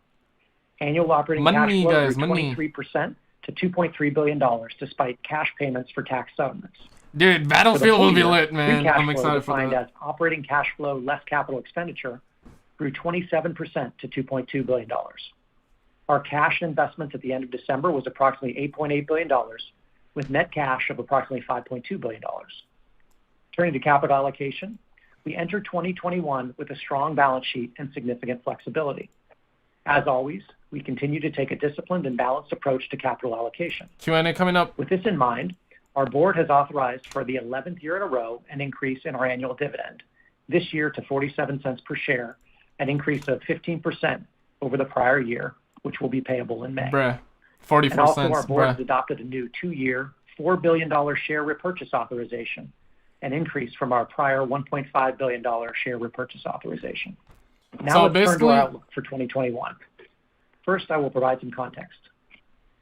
Annual operating cash flow grew 23% to $2.3 billion, despite cash payments for tax settlements. Dude, Battlefield will be lit, man. Free cash I'm excited flow, for defined that. as operating cash flow less capital expenditure, grew 27% to $2.2 billion. Our cash investments at the end of December was approximately $8.8 billion, with net cash of approximately $5.2 billion. Turning to capital allocation, we entered 2021 with a strong balance sheet and significant flexibility. As always, we continue to take a disciplined and balanced approach to capital allocation. Q&A coming up. With this in mind, our board has authorized for the 11th year in a row an increase in our annual dividend, this year to 47 cents per share, an increase of 15% over the prior year, which will be payable in May. Bruh, 44 and also cents, our board bruh. has adopted a new 2-year, $4 billion share repurchase authorization, an increase from our prior $1.5 billion share repurchase authorization. Now let's turn to our outlook for 2021. First, I will provide some context.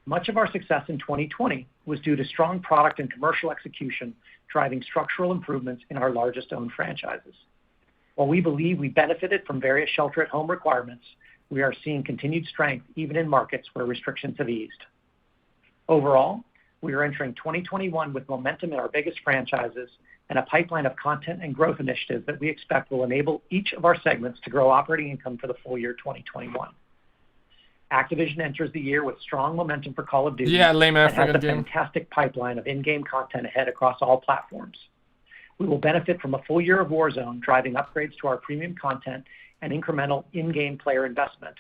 Much of our success in 2020 was due to strong product and commercial execution, driving structural improvements in our largest owned franchises. While we believe we benefited from various shelter-at-home requirements, we are seeing continued strength even in markets where restrictions have eased. Overall, we are entering 2021 with momentum in our biggest franchises and a pipeline of content and growth initiatives that we expect will enable each of our segments to grow operating income for the full year 2021. Activision enters the year with strong momentum for Call of Duty and has a fantastic pipeline of in-game content ahead across all platforms. We will benefit from a full year of Warzone, driving upgrades to our premium content and incremental in-game player investment.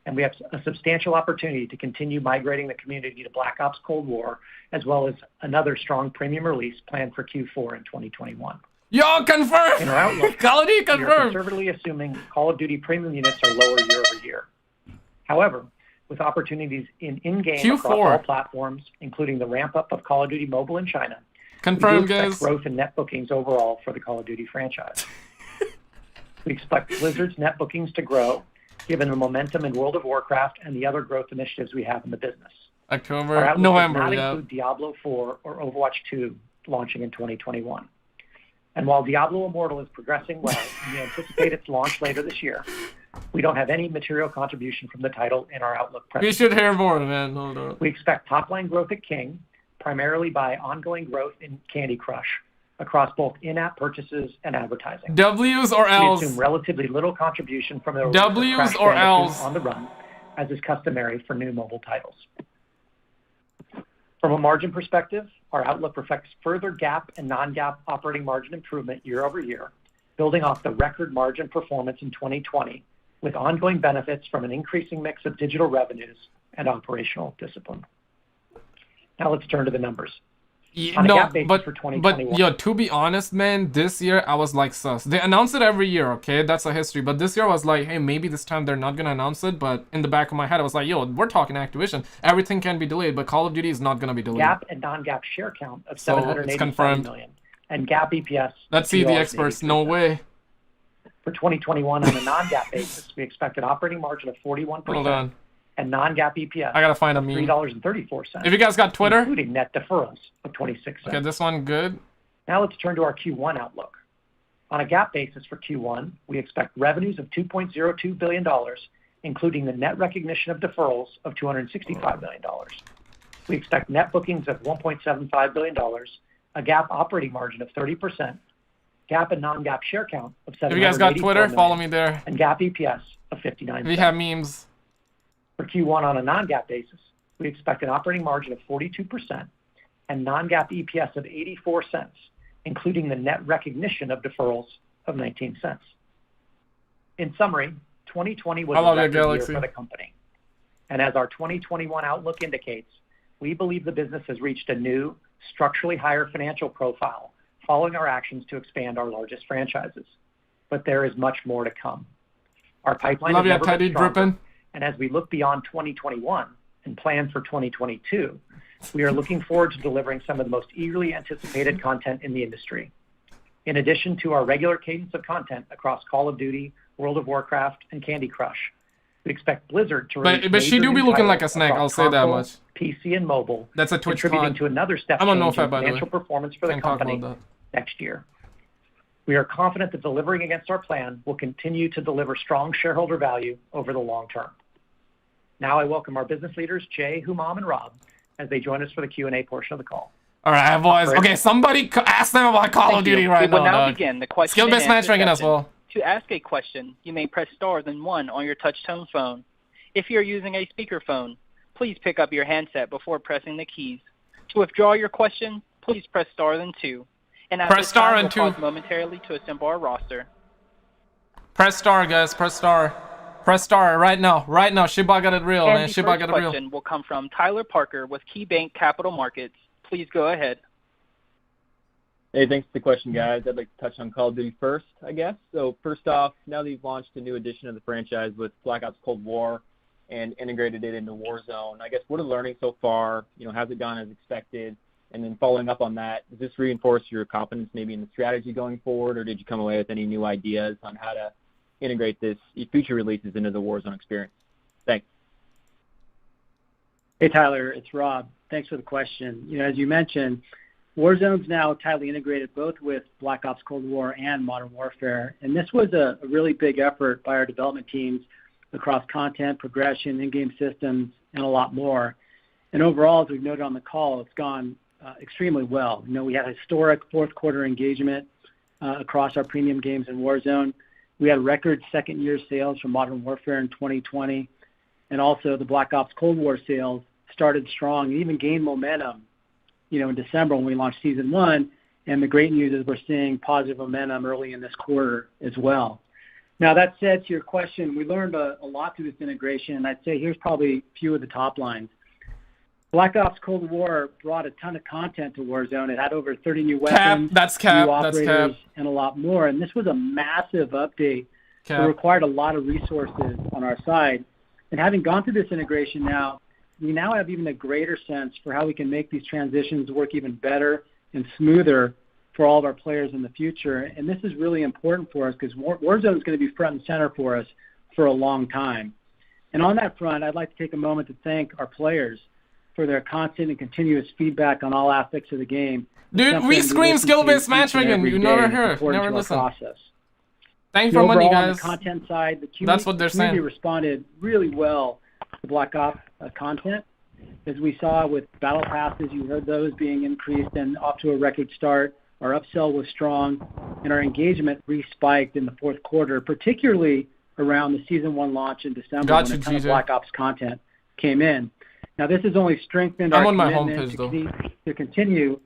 And we have a substantial opportunity to continue migrating the community to Black Ops Cold War, as well as another strong premium release planned for Q4 in 2021. Yo, confirm! In our outlook, Call of Duty we are confirmed! conservatively assuming Call of Duty premium units are lower year over year. However, with opportunities in-game across all platforms, including the ramp-up of Call of Duty Mobile in China, confirm, we do expect guys. growth in net bookings overall for the Call of Duty franchise. We expect Blizzard's net bookings to grow, given the momentum in World of Warcraft and the other growth initiatives we have in the business. October, November, does not yeah. include Diablo 4 or Overwatch 2 launching in 2021. And while Diablo Immortal is progressing well, and we anticipate its launch later this year, we don't have any material contribution from the title in our outlook presently. We should hear more, man. Hold on. We expect top-line growth at King, primarily by ongoing growth in Candy Crush, across both in-app purchases and advertising. W's or L's? We assume relatively little contribution from the W's or L's? On the Run, as is customary for new mobile titles. From a margin perspective, our outlook reflects further GAAP and non-GAAP operating margin improvement year over year, building off the record margin performance in 2020, with ongoing benefits from an increasing mix of digital revenues and operational discipline. Now let's turn to the numbers. On a GAAP basis for 2021. But yo, to be honest, man, this year I was like sus. They announce it every year, okay? That's a history. But this year I was like, hey, maybe this time they're not gonna announce it. But in the back of my head, I was like, yo, we're talking Activision. Everything can be delayed, but Call of Duty is not gonna be delayed. GAAP and non-GAAP share count of So 787 it's confirmed. million, and GAAP EPS. Let's see the experts. No way. For 2021, on a non-GAAP basis, we expect an operating margin of 41%. Hold on. And non-GAAP EPS. I gotta find a meme. $3.34. If you guys got Twitter, including net deferrals of 26 cents. okay, this one good. Now let's turn to our Q1 outlook. On a GAAP basis for Q1, we expect revenues of $2.02 billion, including the net recognition of deferrals of $265 million. We expect net bookings of $1.75 billion, a GAAP operating margin of 30%, GAAP and non-GAAP share count of 784 If you guys got Twitter, million, follow me there. and GAAP EPS of 59 We have memes. For Q1 on a non-GAAP basis, we expect an operating margin of 42% and non-GAAP EPS of 84 cents, including the net recognition of deferrals of 19 cents. In summary, 2020 was a record year for the company. And as our 2021 outlook indicates, we believe the business has reached a new, structurally higher financial profile following our actions to expand our largest franchises. But there is much more to come. Our pipeline has never been stronger. And as we look beyond 2021 and plan for 2022, we are looking forward to delivering some of the most eagerly anticipated content in the industry. In addition to our regular cadence of content across Call of Duty, World of Warcraft, and Candy Crush, We expect Blizzard to But she do be looking like a snake, I'll say that much. PC and mobile, that's a Twitch contributing COD. to another step I'm on change NoFap, in by the way. financial performance for the Can't talk company about next year. We are confident that delivering against our plan will continue to deliver strong shareholder value over the long term. Now I welcome our business leaders, Jay, Humam, and Rob, as they join us for the Q&A portion of the call. All right, boys. Okay, somebody ask them about Call of Duty right We will now, now dog. begin the question Skill-based and answer matchmaking as session. well. To ask a question, you may press star then 1 on your touch-tone phone. If you are using a speakerphone, please pick up your handset before pressing the keys. To withdraw your question, please press star then 2. And at Press this star time, and we'll 2. pause momentarily to assemble our roster. Press star, guys. Press star. Press star right now. Right now. Shiba got it real, man. And the Shiba first got it real. question will come from Tyler Parker with KeyBank Capital Markets. Please go ahead. Hey, thanks for the question, guys. I'd like to touch on Call of Duty first, I guess. So first off, now that you've launched a new edition of the franchise with Black Ops Cold War and integrated it into Warzone, I guess what are the learnings so far? Has it gone as expected? And then following up on that, does this reinforce your confidence maybe in the strategy going forward, or did you come away with any new ideas on how to integrate this future releases into the Warzone experience? Thanks. Hey, Tyler, it's Rob. Thanks for the question. As you mentioned, Warzone's now tightly integrated both with Black Ops Cold War and Modern Warfare, and this was a really big effort by our development teams across content, progression, in-game systems, and a lot more. And overall, as we've noted on the call, it's gone extremely well. We had historic fourth quarter engagement across our premium games in Warzone. We had record second-year sales for Modern Warfare in 2020, and also the Black Ops Cold War sales started strong and even gained momentum, in December when we launched Season 1, and the great news is we're seeing positive momentum early in this quarter as well. Now, that said, to your question, we learned a lot through this integration, and I'd say here's probably a few of the top lines. Black Ops Cold War brought a ton of content to Warzone. It had over 30 new weapons, new operators, and a lot more. And this was a massive update that required a lot of resources on our side. And having gone through this integration now, we now have even a greater sense for how we can make these transitions work even better and smoother for all of our players in the future. And this is really important for us because Warzone is going to be front and center for us for a long time. And on that front, I'd like to take a moment to thank our players for their constant and continuous feedback on all aspects of the game. Dude, we scream skill-based matchmaking. You never heard, never listen. Thank you for money, guys. On the content side, the That's what they're community saying. responded really well to Black Ops content. As we saw with Battle Passes, you heard those being increased and off to a record start. Our upsell was strong, and our engagement re-spiked in the fourth quarter, particularly around the Season 1 launch in December when a ton of Black Ops content came in. Now, this has only strengthened our commitment to continue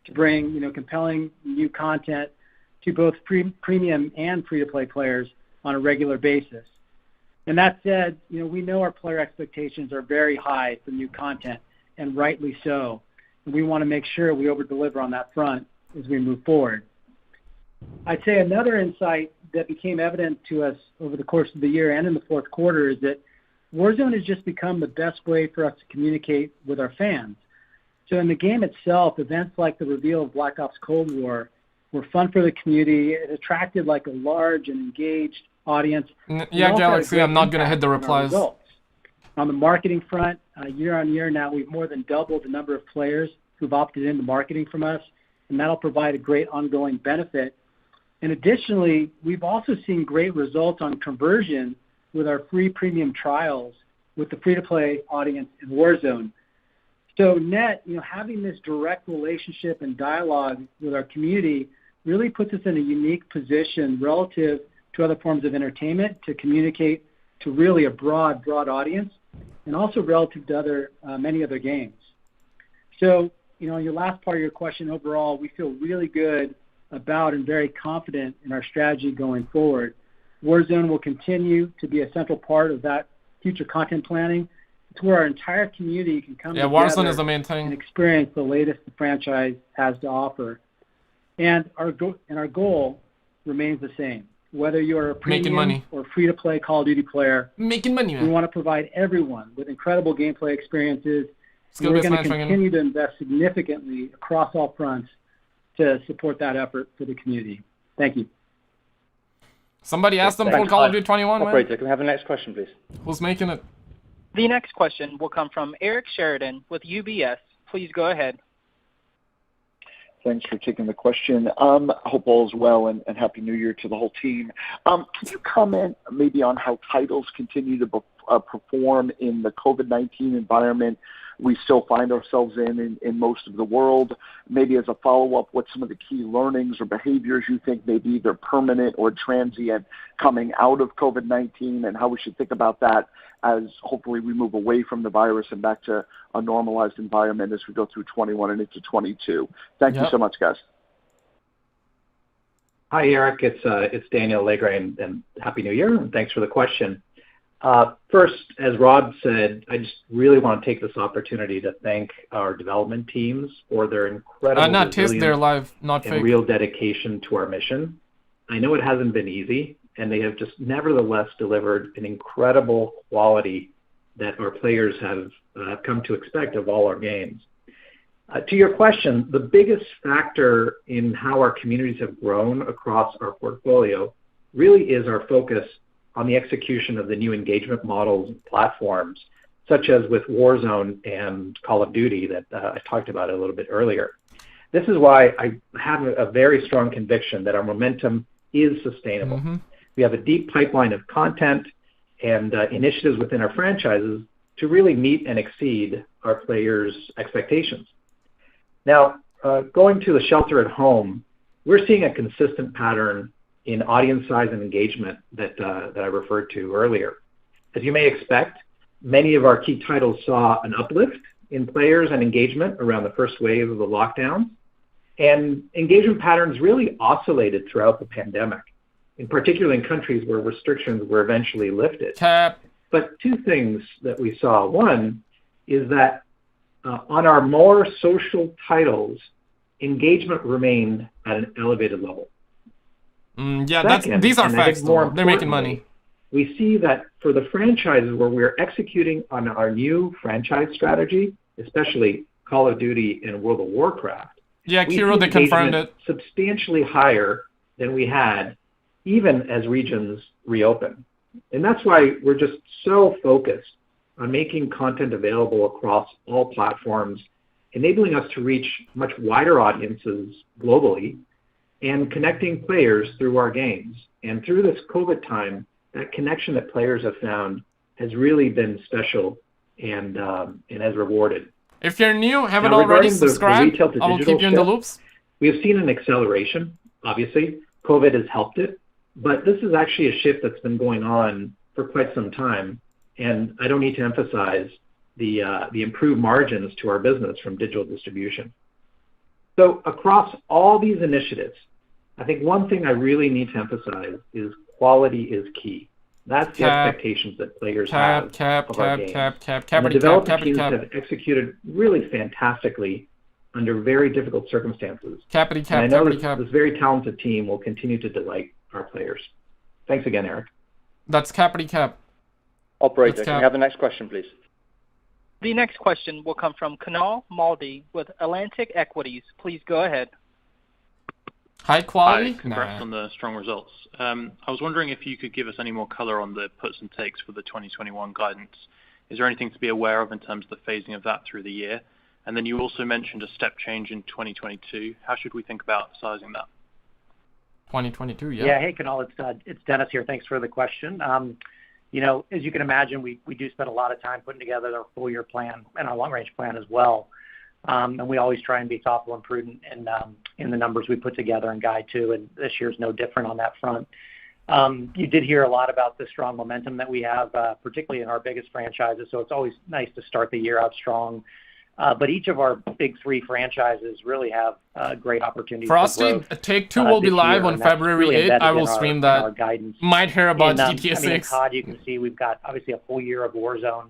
to bring, compelling new content to both premium and free-to-play players on a regular basis. And that said, we know our player expectations are very high for new content, and rightly so. And we want to make sure we over-deliver on that front as we move forward. I'd say another insight that became evident to us over the course of the year and in the fourth quarter is that Warzone has just become the best way for us to communicate with our fans. So in the game itself, events like the reveal of Black Ops Cold War were fun for the community. It attracted a large and engaged audience. Yeah, Galaxy, I'm not going to hit the replies. On the marketing front, year on year now, we've more than doubled the number of players who've opted into marketing from us, and that'll provide a great ongoing benefit. And additionally, we've also seen great results on conversion with our free premium trials with the free-to-play audience in Warzone. So net, having this direct relationship and dialogue with our community really puts us in a unique position relative to other forms of entertainment to communicate to really a broad audience, and also relative to many other games. So, your last part of your question, overall, we feel really good about and very confident in our strategy going forward. Warzone will continue to be a central part of that future content planning. It's where our entire community can come together Warzone is the main thing. and experience the latest the franchise has to offer. And our goal remains the same. Whether you're a premium or free-to-play Call of Duty player, making money, man. We want to provide everyone with incredible gameplay experiences. And we're going to continue to invest significantly across all fronts to support that effort for the community. Thank you. Somebody asked them for Call of Duty 21, man. Operator, can we have the next question, please? Who's making it? The next question will come from Eric Sheridan with UBS. Please go ahead. Thanks for taking the question. I hope all is well and Happy New Year to the whole team. Can you comment maybe on how titles continue to perform in the COVID-19 environment we still find ourselves in most of the world? Maybe as a follow-up, what some of the key learnings or behaviors you think may be either permanent or transient coming out of COVID-19, and how we should think about that as hopefully we move away from the virus and back to a normalized environment as we go through 21 and into 22. Thank you so much, guys. Hi, Eric. It's Daniel Allegre, and Happy New Year, and thanks for the question. First, as Rob said, I just really want to take this opportunity to thank our development teams for their incredible resilience and real dedication to our mission. I know it hasn't been easy, and they have just nevertheless delivered an incredible quality that our players have come to expect of all our games. To your question, the biggest factor in how our communities have grown across our portfolio really is our focus on the execution of the new engagement models and platforms, such as with Warzone and Call of Duty that I talked about a little bit earlier. This is why I have a very strong conviction that our momentum is sustainable. We have a deep pipeline of content and initiatives within our franchises to really meet and exceed our players' expectations. Now, going to the shelter at home, we're seeing a consistent pattern in audience size and engagement that I referred to earlier. As you may expect, many of our key titles saw an uplift in players and engagement around the first wave of the lockdown, and engagement patterns really oscillated throughout the pandemic, in particular in countries where restrictions were eventually lifted. But two things that we saw. One is that on our more social titles, engagement remained at an elevated level. Second, these are facts, though. They're making money. We see that for the franchises where we're executing on our new franchise strategy, especially Call of Duty and World of Warcraft, Kiro, they confirmed it. Substantially higher than we had even as regions reopen. And that's why we're just so focused on making content available across all platforms, enabling us to reach much wider audiences globally and connecting players through our games. And through this COVID time, that connection that players have found has really been special and has rewarded. If you're new, haven't already subscribed, I will keep you in the loops. We have seen an acceleration, obviously. COVID has helped it, but this is actually a shift that's been going on for quite some time. And I don't need to emphasize the improved margins to our business from digital distribution. So across all these initiatives, I think one thing I really need to emphasize is quality is key. That's the expectations that players have of our games. And the development teams have executed really fantastically under very difficult circumstances. And I know this very talented team will continue to delight our players. Thanks again, Eric. That's cappity cap. Operator, can we have the next question, please? The next question will come from Kunal Maldi with Atlantic Equities. Please go ahead. High quality? Hi, congrats on the strong results. I was wondering if you could give us any more color on the puts and takes for the 2021 guidance. Is there anything to be aware of in terms of the phasing of that through the year? And then you also mentioned a step change in 2022. How should we think about sizing that? 2022, Yeah, hey, Kunal, it's Dennis here. Thanks for the question. You know, as you can imagine, we do spend a lot of time putting together our full year plan and our long range plan as well. And we always try and be thoughtful and prudent in the numbers we put together and guide to, and this year's no different on that front. You did hear a lot about the strong momentum that we have, particularly in our biggest franchises, so it's always nice to start the year out strong. But each of our big three franchises really have great opportunities. Frosty, Take-Two will be live on February 8th. I will stream that. Might hear about GTA 6. In COD, you can see we've got obviously a full year of Warzone.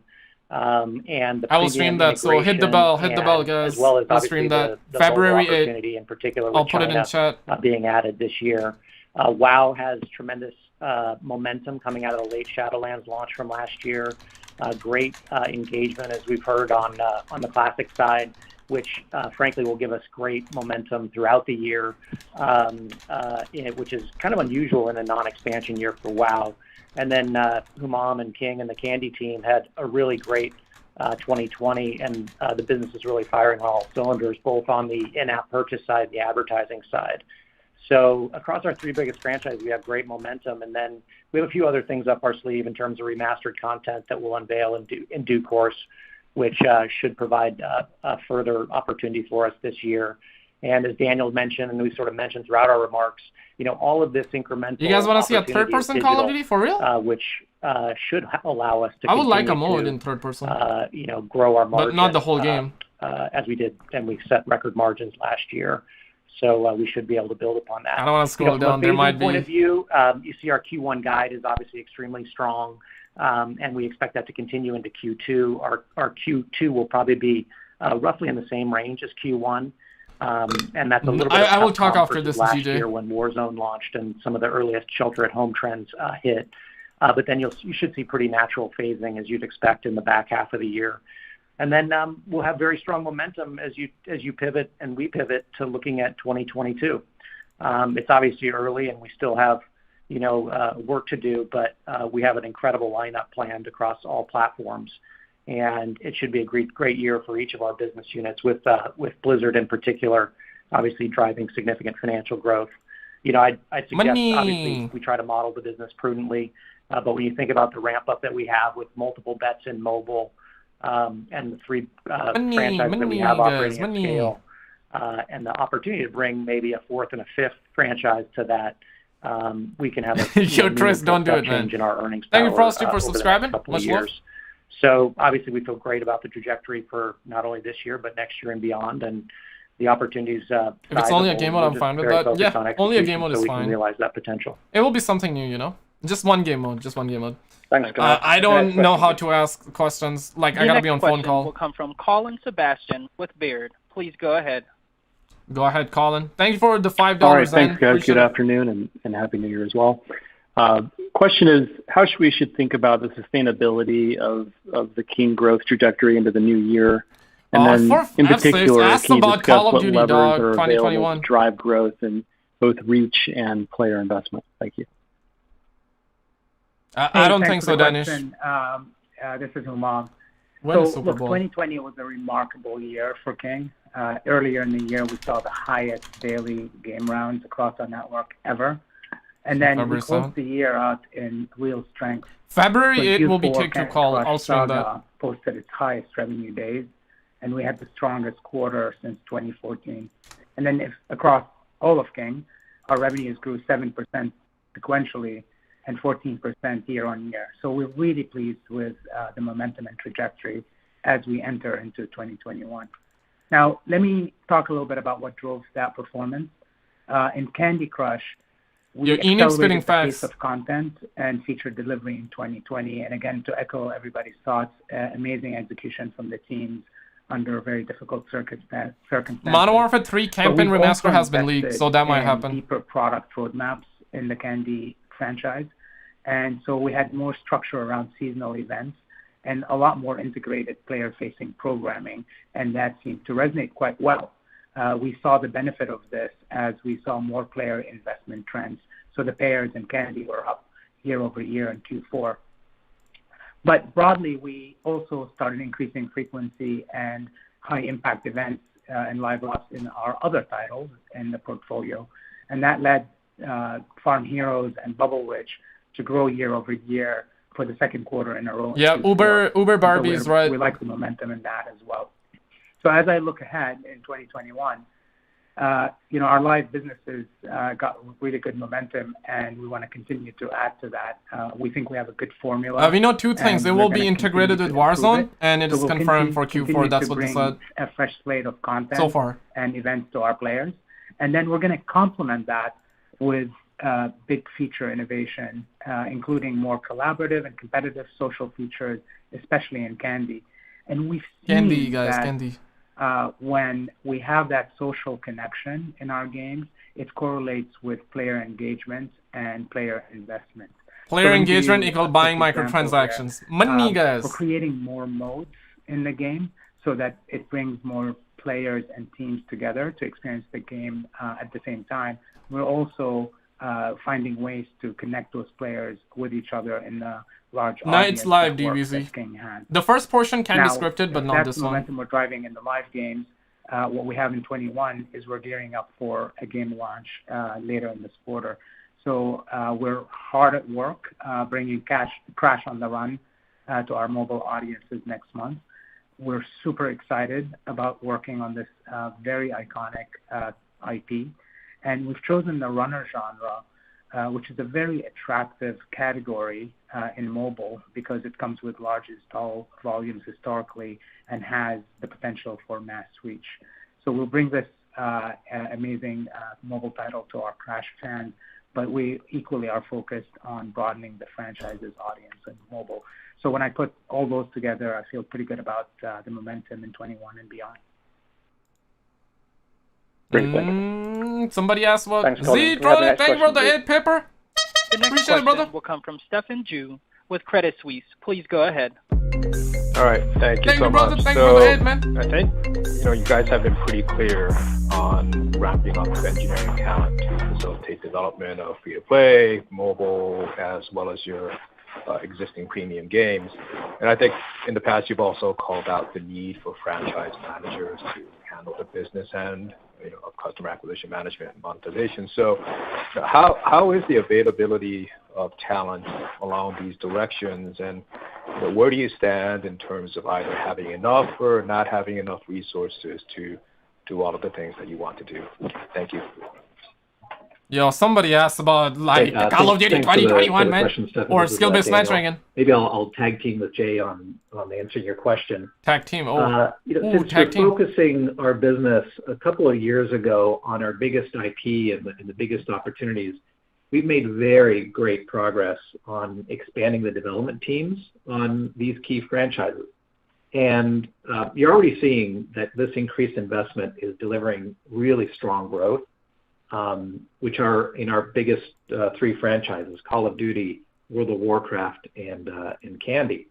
And I will stream that, so hit the bell, guys. As well as I'll stream that February 8th. In particular, I'll put it in chat. Being added this year. WoW has tremendous momentum coming out of the late Shadowlands launch from last year. Great engagement, as we've heard, on the classic side. which frankly will give us great momentum throughout the year, which is kind of unusual in a non-expansion year for WoW. And then Humam and King and the Candy team had a really great 2020, and the business is really firing on all cylinders, both on the in-app purchase side and the advertising side. So across our three biggest franchises, we have great momentum, and then we have a few other things up our sleeve in terms of remastered content that we'll unveil in due course, which should provide a further opportunity for us this year. And as Daniel mentioned, and we sort of mentioned throughout our remarks, all of this incremental. You guys want to see a third-person Call of Duty for real? Which should allow us to. I would like a mode in third-person. Grow our margin, but not the whole game, as we did, and we set record margins last year. So we should be able to build upon that. I don't want to scroll down. There might be. From a phasing point of view, you see our Q1 guide is obviously extremely strong, and we expect that to continue into Q2. Our Q2 will probably be roughly in the same range as Q1, and that's a little bit. I will talk after this, last DJ. year when Warzone launched and some of the earliest shelter-at-home trends hit. But then you should see pretty natural phasing as you'd expect in the back half of the year. And then we'll have very strong momentum as you pivot and we pivot to looking at 2022. It's obviously early and we still have work to do, but we have an incredible lineup planned across all platforms, and it should be a great year for each of our business units. With Blizzard in particular, obviously driving significant financial growth. I'd suggest obviously we try to model the business prudently, but when you think about the ramp up that we have with multiple bets in mobile. And the three franchises that we have operating at scale, and the opportunity to bring maybe a fourth and a fifth franchise to that, we can have a Yo, Tris, don't do it, man. change in our earnings Thank power, you, Frosty, for subscribing. Much years. So obviously we feel great about the trajectory for not only this year but next year and beyond, and the opportunities. If it's only a game mode, I'm fine with that. Yeah, only a game mode is we fine. Can realize that potential. It will be something new, Just one game mode. Thanks, I don't know how to ask questions. I gotta be on phone call. Will come from Colin Sebastian with Beard. Please go ahead. Go ahead, Colin. Thank you for the $5. All right, thanks, guys. Appreciate Good afternoon and Happy New Year as well. Question is, how we should think about the sustainability of the King growth trajectory into the new year? And then, in particular, can you discuss what levers are available to drive growth in both reach and player investment? Thank you. I don't think so, Danish. This is Humam. When is So, Super look, Bowl? 2020 was a remarkable year for King. Earlier in the year, we saw the highest daily game rounds across our network ever. And then we closed the year out in real strength. February 8 will be Q4 Take Two Call. Crush I'll stream Saga that. posted its highest revenue days, and we had the strongest quarter since 2014. And then across all of King, our revenues grew 7% sequentially and 14% year on year. So we're really pleased with the momentum and trajectory as we enter into 2021. Now, let me talk a little bit about what drove that performance. In Candy Crush, we accelerated the pace of content and feature delivery in 2020. And again, to echo everybody's thoughts, amazing execution from the teams under very difficult circumstances. Modern Warfare 3 campaign remaster has been leaked, so that might happen. Deeper product roadmaps in the Candy franchise. And so we had more structure around seasonal events and a lot more integrated player-facing programming, and that seemed to resonate quite well. We saw the benefit of this as we saw more player investment trends. So the payers in Candy were up year over year in Q4. But broadly, we also started increasing frequency and high-impact events and live ops in our other titles in the portfolio. And that led Farm Heroes and Bubble Witch to grow year over year for the second quarter in a row. Yeah, Uber Barbie is right. We like the momentum in that as well. So as I look ahead in 2021, our live businesses got really good momentum, and we want to continue to add to that. We think we have a good formula. We know two things. It will be integrated with Warzone, and it is confirmed for Q4. That's what they said. A fresh slate of content so far and events to our players. And then we're going to complement that with big feature innovation, including more collaborative and competitive social features, especially in Candy. And we've seen that when we have that social connection in our games, it correlates with player engagement and player investment. Player engagement equal buying microtransactions. Money, guys. We're creating more modes in the game so that it brings more players and teams together to experience the game at the same time. We're also finding ways to connect those players with each other in a large audience. It's live, network DBZ. that King has. The first portion can be Now, scripted, but not that's this the one. momentum we're driving in the live games. What we have in 21 is we're gearing up for a game launch later in this quarter. So we're hard at work bringing Crash on the Run to our mobile audiences next month. We're super excited about working on this very iconic IP. And we've chosen the runner genre, which is a very attractive category in mobile because it comes with large install volumes historically and has the potential for mass reach. So we'll bring this amazing mobile title to our Crash fans, but we equally are focused on broadening the franchise's audience in mobile. So when I put all those together, I feel pretty good about the momentum in 21 and beyond. Somebody asked what Thanks, Z, Colin. brother. Thank you for the 8 pepper. The next Appreciate it, question brother. will come from Stefan Ju with Credit Suisse. Please go ahead. All right, thank you so brother. much. Thank you for the 8, man. I think you guys have been pretty clear on ramping up engineering talent to facilitate development of free-to-play, mobile, as well as your existing premium games. And I think in the past you've also called out the need for franchise managers to handle the business end of customer acquisition management and monetization. So how is the availability of talent along these directions, and where do you stand in terms of either having enough or not having enough resources to do all of the things that you want to do? Thank you. Yo, somebody asked about Call of Duty 2021, man, or skill-based matchmaking. Maybe I'll tag team with Jay on answering your question. Tag team. Since we're focusing our business a couple of years ago on our biggest IP and the biggest opportunities, we've made very great progress on expanding the development teams on these key franchises. And you're already seeing that this increased investment is delivering really strong growth, which are in our biggest 3 franchises, Call of Duty, World of Warcraft, and Candy.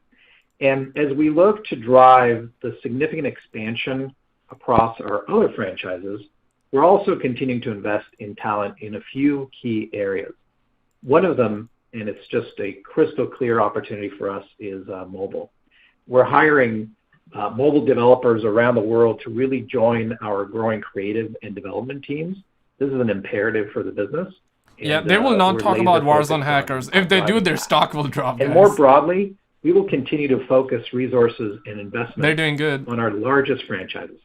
And as we look to drive the significant expansion across our other franchises, we're also continuing to invest in talent in a few key areas. One of them, and it's just a crystal clear opportunity for us, is mobile. We're hiring mobile developers around the world to really join our growing creative and development teams. This is an imperative for the business. Yeah, they will not talk about Warzone hackers. If they do, their stock will drop. And more broadly, we will continue to focus resources and investment They're doing good on our largest franchises.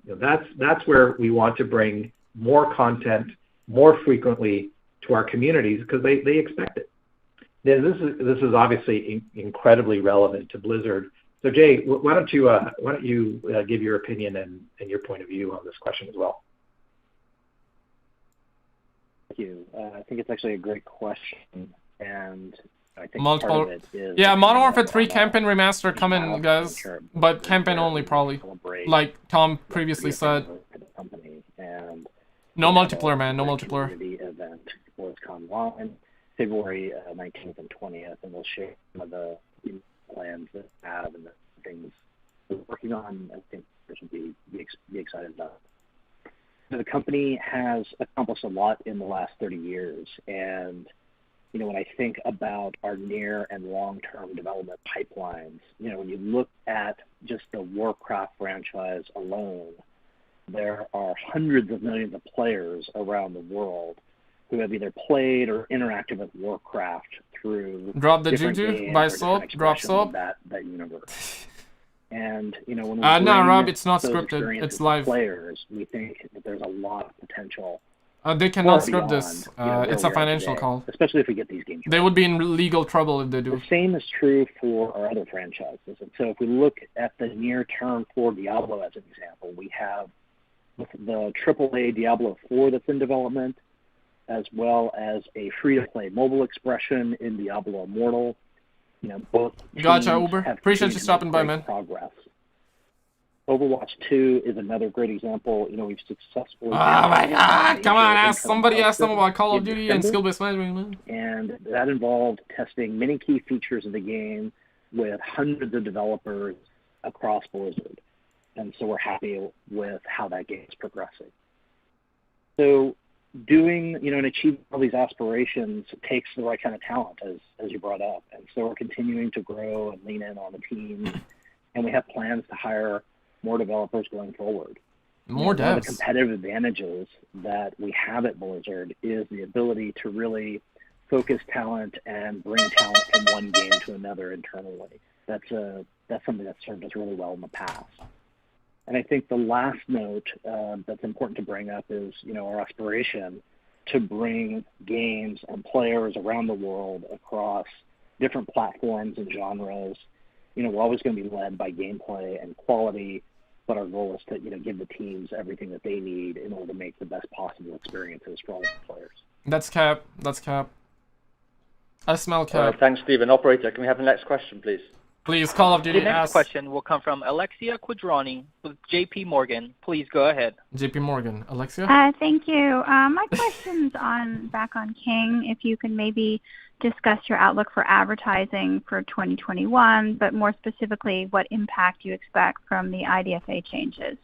That's where we want to bring more content more frequently to our communities because they expect it. This is obviously incredibly relevant to Blizzard. So Jay, why don't you give your opinion and your point of view on this question as well? Thank you. I think it's actually a great question, and I think multiple. Part of it is Modern Warfare 3 campaign remaster coming, guys, but campaign only probably. Like Tom previously said. No multiplayer, man. No multiplayer. Event BlizzCon Online, February 19th and 20th, and we'll share some of the plans that we have and the things we're working on. I think we should be excited about. The company has accomplished a lot in the last 30 years, and when I think about our near and long-term development pipelines, when you look at just the Warcraft franchise alone, there are hundreds of millions of players around the world who have either played or interacted with Warcraft through drop the different juju, games buy or salt, different drop expressions of salt. that universe. And when we no, Rob, bring it's not those scripted. experiences It's live. to players, we think that there's a lot of potential. They cannot far script beyond, this. where It's we a are financial today, call. especially if we get these games. They would be in legal trouble if they do. The same is true for our other franchises. And so if we look at the near term for Diablo as an example, we have the AAA Diablo 4 that's in development, as well as a free-to-play mobile expression in Diablo Immortal. Both Gotcha, teams Uber. have Appreciate you continued to stopping make by, great man. Progress. Overwatch 2 is another great example. We've successfully... Oh my god, come on, somebody asked them about Call of Duty and skill-based management. And that involved testing many key features of the game with hundreds of developers across Blizzard. and so we're happy with how that game is progressing. So doing, and achieving all these aspirations takes the right kind of talent, as you brought up. And so we're continuing to grow and lean in on the teams, and we have plans to hire more developers going forward. More devs. One of the competitive advantages that we have at Blizzard is the ability to really focus talent and bring talent from one game to another internally. That's something that's served us really well in the past. And I think the last note that's important to bring up is, our aspiration to bring games and players around the world across different platforms and genres. We're always going to be led by gameplay and quality, but our goal is to, give the teams everything that they need in order to make the best possible experiences for all of the players. That's cap. I smell cap. Thanks, Stephen. Operator, can we have the next question, please? Please, Call of Duty. The next question will come from Alexia Quadrani with JP Morgan. Please go ahead. JP Morgan. Alexia? Thank you. My question's back on King. If you can maybe discuss your outlook for advertising for 2021, but more specifically, what impact you expect from the IDFA changes.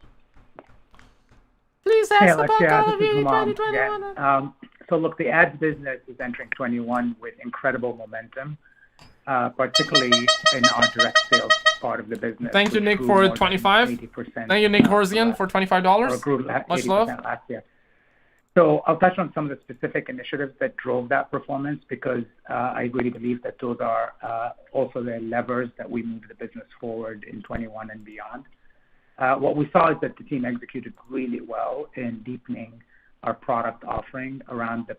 Please ask about Call of Duty 2021. So look, the ads business is entering 21 with incredible momentum. Particularly in our direct sales part of the business. Thank you, Nick, for 25. Thank you, Nick Horzian, for $25. Much love. Last year. So I'll touch on some of the specific initiatives that drove that performance because I really believe that those are also the levers that we move the business forward in 21 and beyond. What we saw is that the team executed really well in deepening our product offering around the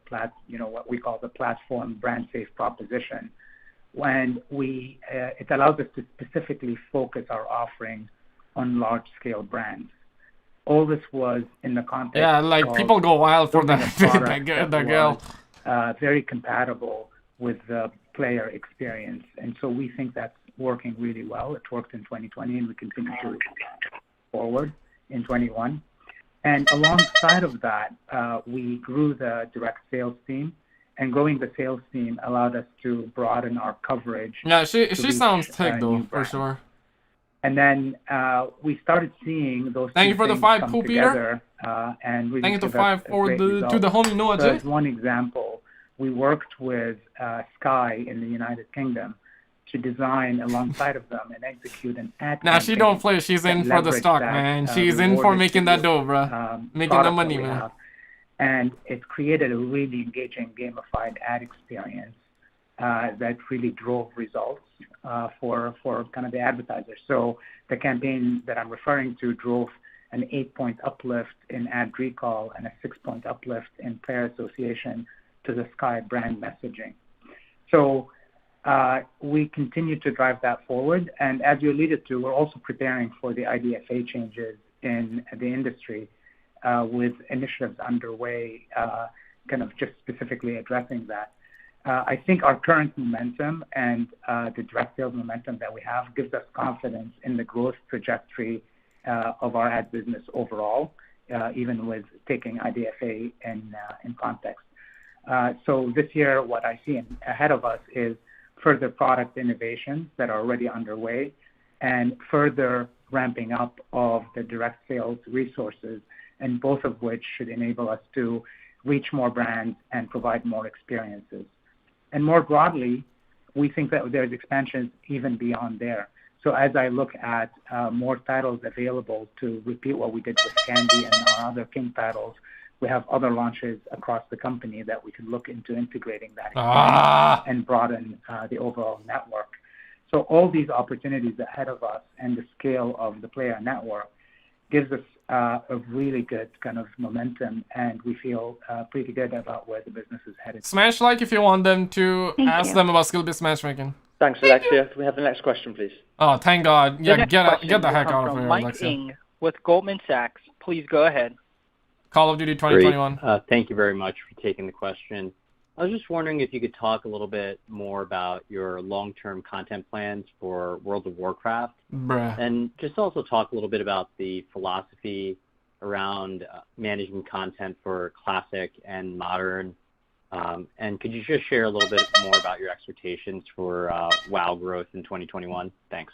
what we call the platform brand safe proposition. When it allows us to specifically focus our offering on large-scale brands. All this was in the context. Yeah, like people go wild for that. that girl. Very compatible with the player experience, and so we think that's working really well. It worked in 2020, and we continue to forward in 21. And alongside of that, we grew the direct sales team. And growing the sales team allowed us to broaden our coverage. Yeah, she sounds thick though, for sure. And then we started seeing those. Thank you for the 5, cool Peter. And really thank you to 5 for to the homie Noah J. As one example, we worked with Sky in the United Kingdom to design alongside of them and execute an ad. Nah, she don't play. She's in for the stock, man. She's in for making that dough, bro. Making the money, man. And it created a really engaging gamified ad experience that really drove results for kind of the advertisers. So the campaign that I'm referring to drove an 8-point uplift in ad recall and a 6-point uplift in player association to the Sky brand messaging. So we continue to drive that forward. And as you alluded to, we're also preparing for the IDFA changes in the industry. With initiatives underway, kind of just specifically addressing that. I think our current momentum and the direct sales momentum that we have gives us confidence in the growth trajectory of our ad business overall, even with taking IDFA in context. So this year, what I see ahead of us is further product innovations that are already underway and further ramping up of the direct sales resources, and both of which should enable us to reach more brands and provide more experiences. And more broadly, we think that there's expansions even beyond there. So as I look at more titles available to repeat what we did with Candy and our other King titles, we have other launches across the company that we can look into integrating that and broaden the overall network. So all these opportunities ahead of us and the scale of the player network gives us a really good kind of momentum, and we feel pretty good about where the business is headed. Smash like if you want them to ask them about skill-based matchmaking. Thanks, Alexia. Can we have the next question, please? Oh, thank God. Yeah, get the heck out of here, Mike Alexia. Ng with Goldman Sachs. Please go ahead. Call of Duty 2021. Great. Thank you very much for taking the question. I was just wondering if you could talk a little bit more about your long-term content plans for World of Warcraft. Bruh. And just also talk a little bit about the philosophy around managing content for classic and modern. And could you just share a little bit more about your expectations for WoW growth in 2021? Thanks.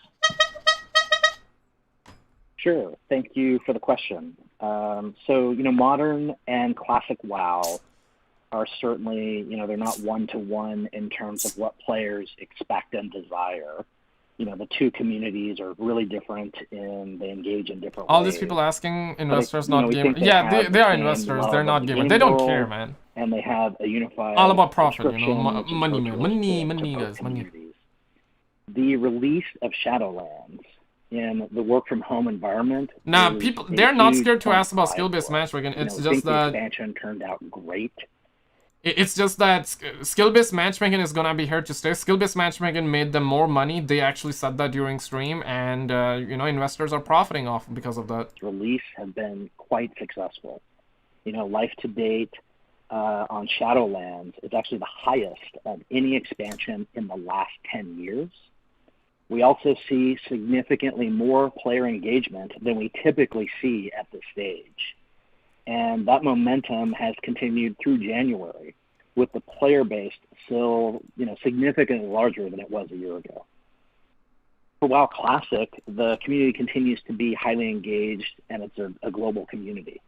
Sure. Thank you for the question. Modern and classic WoW are certainly, they're not one-to-one in terms of what players expect and desire. The two communities are really different they engage in different ways. All these people asking investors, not gamers. Yeah, they are investors. They're not gamers. They don't care, man. And they have a unified all about profit, money, guys, money. The release of Shadowlands in the work from home environment. Nah, they're not scared to ask about skill-based matchmaking. It's just that the expansion turned out great. It's just that skill-based matchmaking is gonna be here to stay. Skill-based matchmaking made them more money. They actually said that during stream, and investors are profiting off because of that. Release has been quite successful. Life to date on Shadowlands is actually the highest of any expansion in the last 10 years. We also see significantly more player engagement than we typically see at this stage. And that momentum has continued through January, with the player base still, significantly larger than it was a year ago. For WoW Classic, the community continues to be highly engaged, and it's a global community.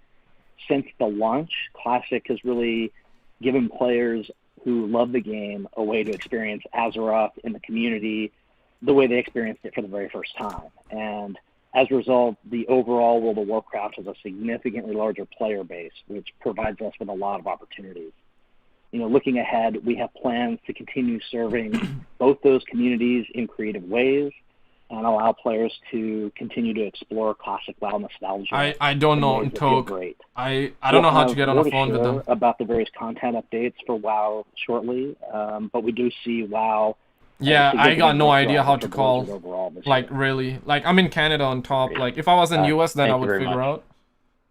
Since the launch, Classic has really given players who love the game a way to experience Azeroth in the community the way they experienced it for the very first time. And as a result, the overall World of Warcraft has a significantly larger player base, which provides us with a lot of opportunities. Looking ahead, we have plans to continue serving both those communities in creative ways and allow players to continue to explore classic WoW nostalgia. I don't know, Toke. I don't know how to get on the phone with them. About the various content updates for WoW shortly, but we do see WoW. Yeah, I got no idea how to call. Really. I'm in Canada on top. If I was in US, then I would figure out.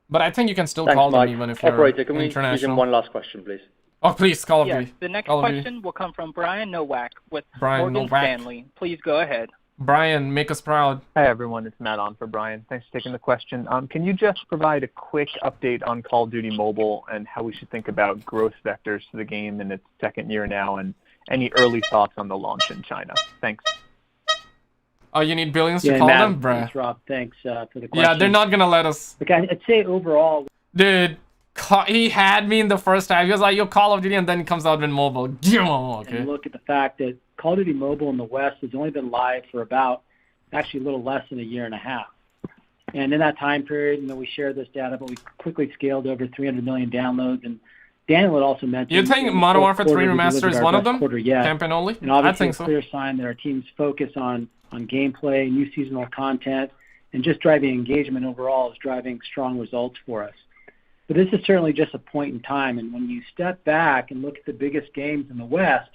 But I think you can still call them even if you're Operator, can we international. use one last question, please? Oh, please, Call of Duty. The next question will come from Brian Nowak with Morgan Stanley. Please go ahead. Brian, make us proud. Hi, everyone. It's Matt on for Brian. Thanks for taking the question. Can you just provide a quick update on Call of Duty Mobile and how we should think about growth vectors for the game in its second year now, and any early thoughts on the launch in China? Thanks. Oh, you need billions to call them? Bruh. Thanks, Rob. Thanks for the question. Yeah, they're not going to let us. Look, I'd say overall... Dude, he had me in the first time. He was like, yo, Call of Duty, and then he comes out with mobile. Okay. And look at the fact that Call of Duty Mobile in the West has only been live for about, actually a little less than a year and a half. And in that time period, we shared this data, but we quickly scaled over 300 million downloads. And Daniel had also mentioned... You think Modern Warfare 3 Remaster is one of them? Campaign only? And obviously I think so. A clear sign that our team's focus on gameplay, new seasonal content, and just driving engagement overall is driving strong results for us. But this is certainly just a point in time, and when you step back and look at the biggest games in the West,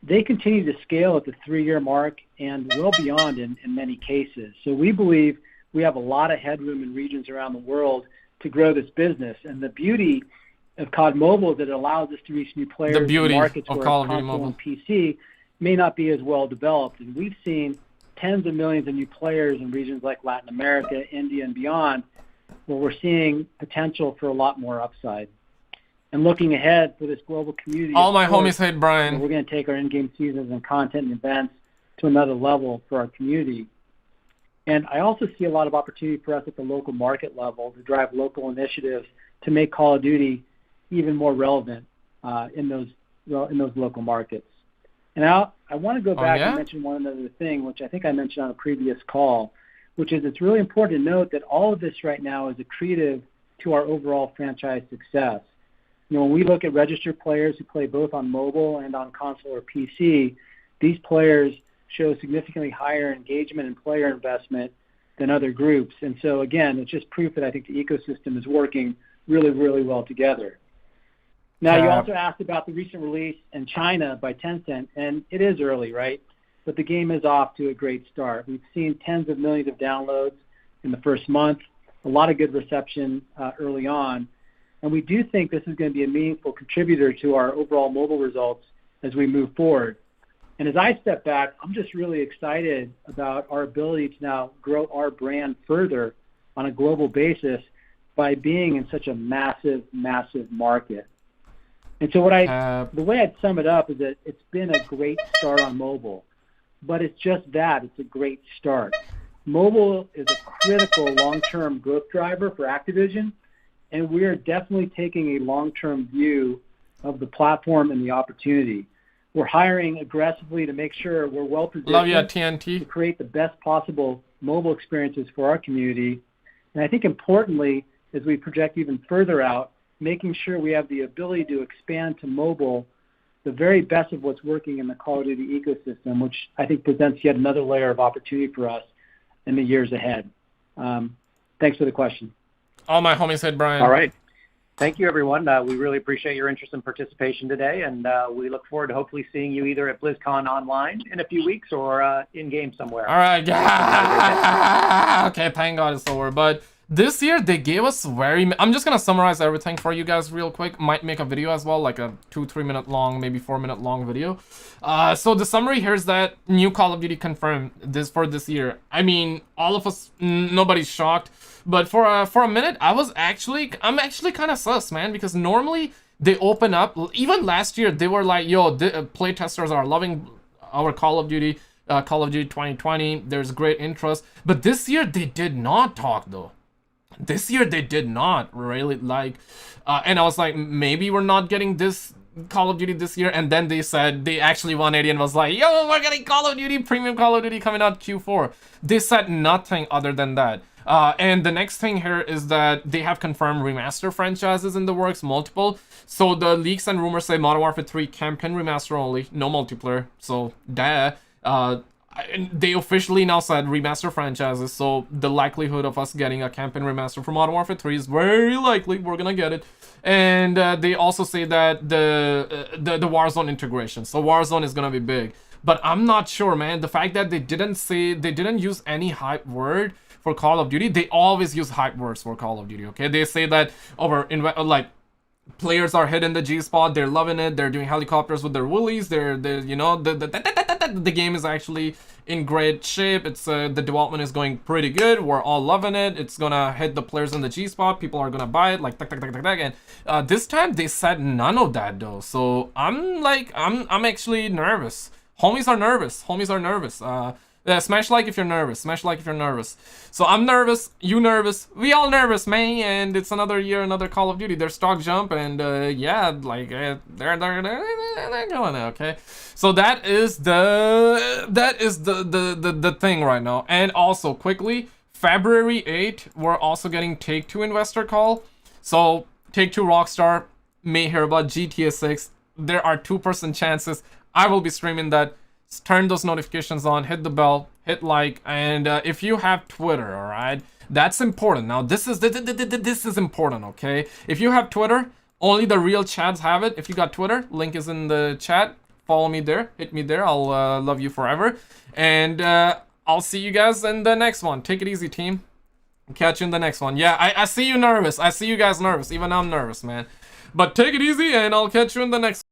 they continue to scale at the 3-year mark and well beyond in many cases. So we believe we have a lot of headroom in regions around the world to grow this business. And the beauty of COD Mobile is that it allows us to reach new players in markets where console and PC may not be as well developed. And we've seen tens of millions of new players in regions like Latin America, India, and beyond, where we're seeing potential for a lot more upside. And looking ahead for this global community, all my homies hate Brian. We're going to take our in-game seasons and content and events to another level for our community. And I also see a lot of opportunity for us at the local market level to drive local initiatives to make Call of Duty even more relevant in those local markets. And I want to go back and mention one other thing, which I think I mentioned on a previous call, which is it's really important to note that all of this right now is accretive to our overall franchise success. When we look at registered players who play both on mobile and on console or PC, these players show significantly higher engagement and player investment than other groups. And so, again, it's just proof that I think the ecosystem is working really, really well together. Now, you also asked about the recent release in China by Tencent, and it is early, right? But the game is off to a great start. We've seen tens of millions of downloads in the first month, a lot of good reception early on, and we do think this is going to be a meaningful contributor to our overall mobile results as we move forward. And as I step back, I'm just really excited about our ability to now grow our brand further on a global basis by being in such a massive, massive market. And so the way I'd sum it up is that it's been a great start on mobile, but it's just that, it's a great start. mobile is a critical long-term growth driver for Activision, and we are definitely taking a long-term view of the platform and the opportunity. We're hiring aggressively to make sure we're well positioned to create the best possible mobile experiences for our community. And I think importantly, as we project even further out, making sure we have the ability to expand to mobile the very best of what's working in the Call of Duty ecosystem, which I think presents yet another layer of opportunity for us in the years ahead. Thanks for the question. All my homies said, Brian. All right. Thank you, everyone. We really appreciate your interest and participation today, and we look forward to hopefully seeing you either at BlizzCon online in a few weeks or in-game somewhere. All right. Okay, thank God it's over. But this year, they gave us I'm just going to summarize everything for you guys real quick. Might make a video as well, like a 2-3 minute long, maybe 4 minute long video. So the summary here is that new Call of Duty confirmed for this year. I mean, all of us, nobody's shocked. But for a minute, I'm actually kind of sus, man, because normally they open up. Even last year, they were like, yo, playtesters are loving our Call of Duty 2020. There's great interest. But this year, they did not talk, though. This year, they did not really like. And I was like, maybe we're not getting this Call of Duty this year. And then they said, they actually 180 and was like, yo, we're getting Call of Duty, premium Call of Duty coming out Q4. They said nothing other than that. And the next thing here is that they have confirmed remaster franchises in the works, multiple. So the leaks and rumors say Modern Warfare 3 campaign remaster only, no multiplayer. So they officially now said remaster franchises. So the likelihood of us getting a campaign remaster for Modern Warfare 3 is very likely. We're gonna get it. And they also say that the Warzone integration. So Warzone is gonna be big. But I'm not sure, man. The fact that they didn't use any hype word for Call of Duty. They always use hype words for Call of Duty, okay? They say that players are hitting the G-spot, they're loving it, they're doing helicopters with their woolies, the game is actually in great shape. It's the development is going pretty good. We're all loving it. It's gonna hit the players in the G-spot. People are gonna buy it, like and this time they said none of that though. So I'm actually nervous. Homies are nervous. Smash like if you're nervous. So I'm nervous, you nervous, we all nervous, man. And it's another year, another Call of Duty. Their stock jump, and they're going, okay. So that is the thing right now. And also quickly, February 8th, we're also getting Take-Two investor call. So Take-Two Rockstar may hear about GTA 6. There are 2% chances. I will be streaming that. Turn those notifications on, hit the bell, hit like, and if you have Twitter, all right, that's important. Now this is important, okay? If you have Twitter, only the real chads have it. If you got Twitter, link is in the chat. Follow me there, hit me there. I'll love you forever, and I'll see you guys in the next one. Take it easy, team. Catch you in the next one. Yeah, I see you nervous. I see you guys nervous. Even I'm nervous, man. But take it easy, and I'll catch you in the next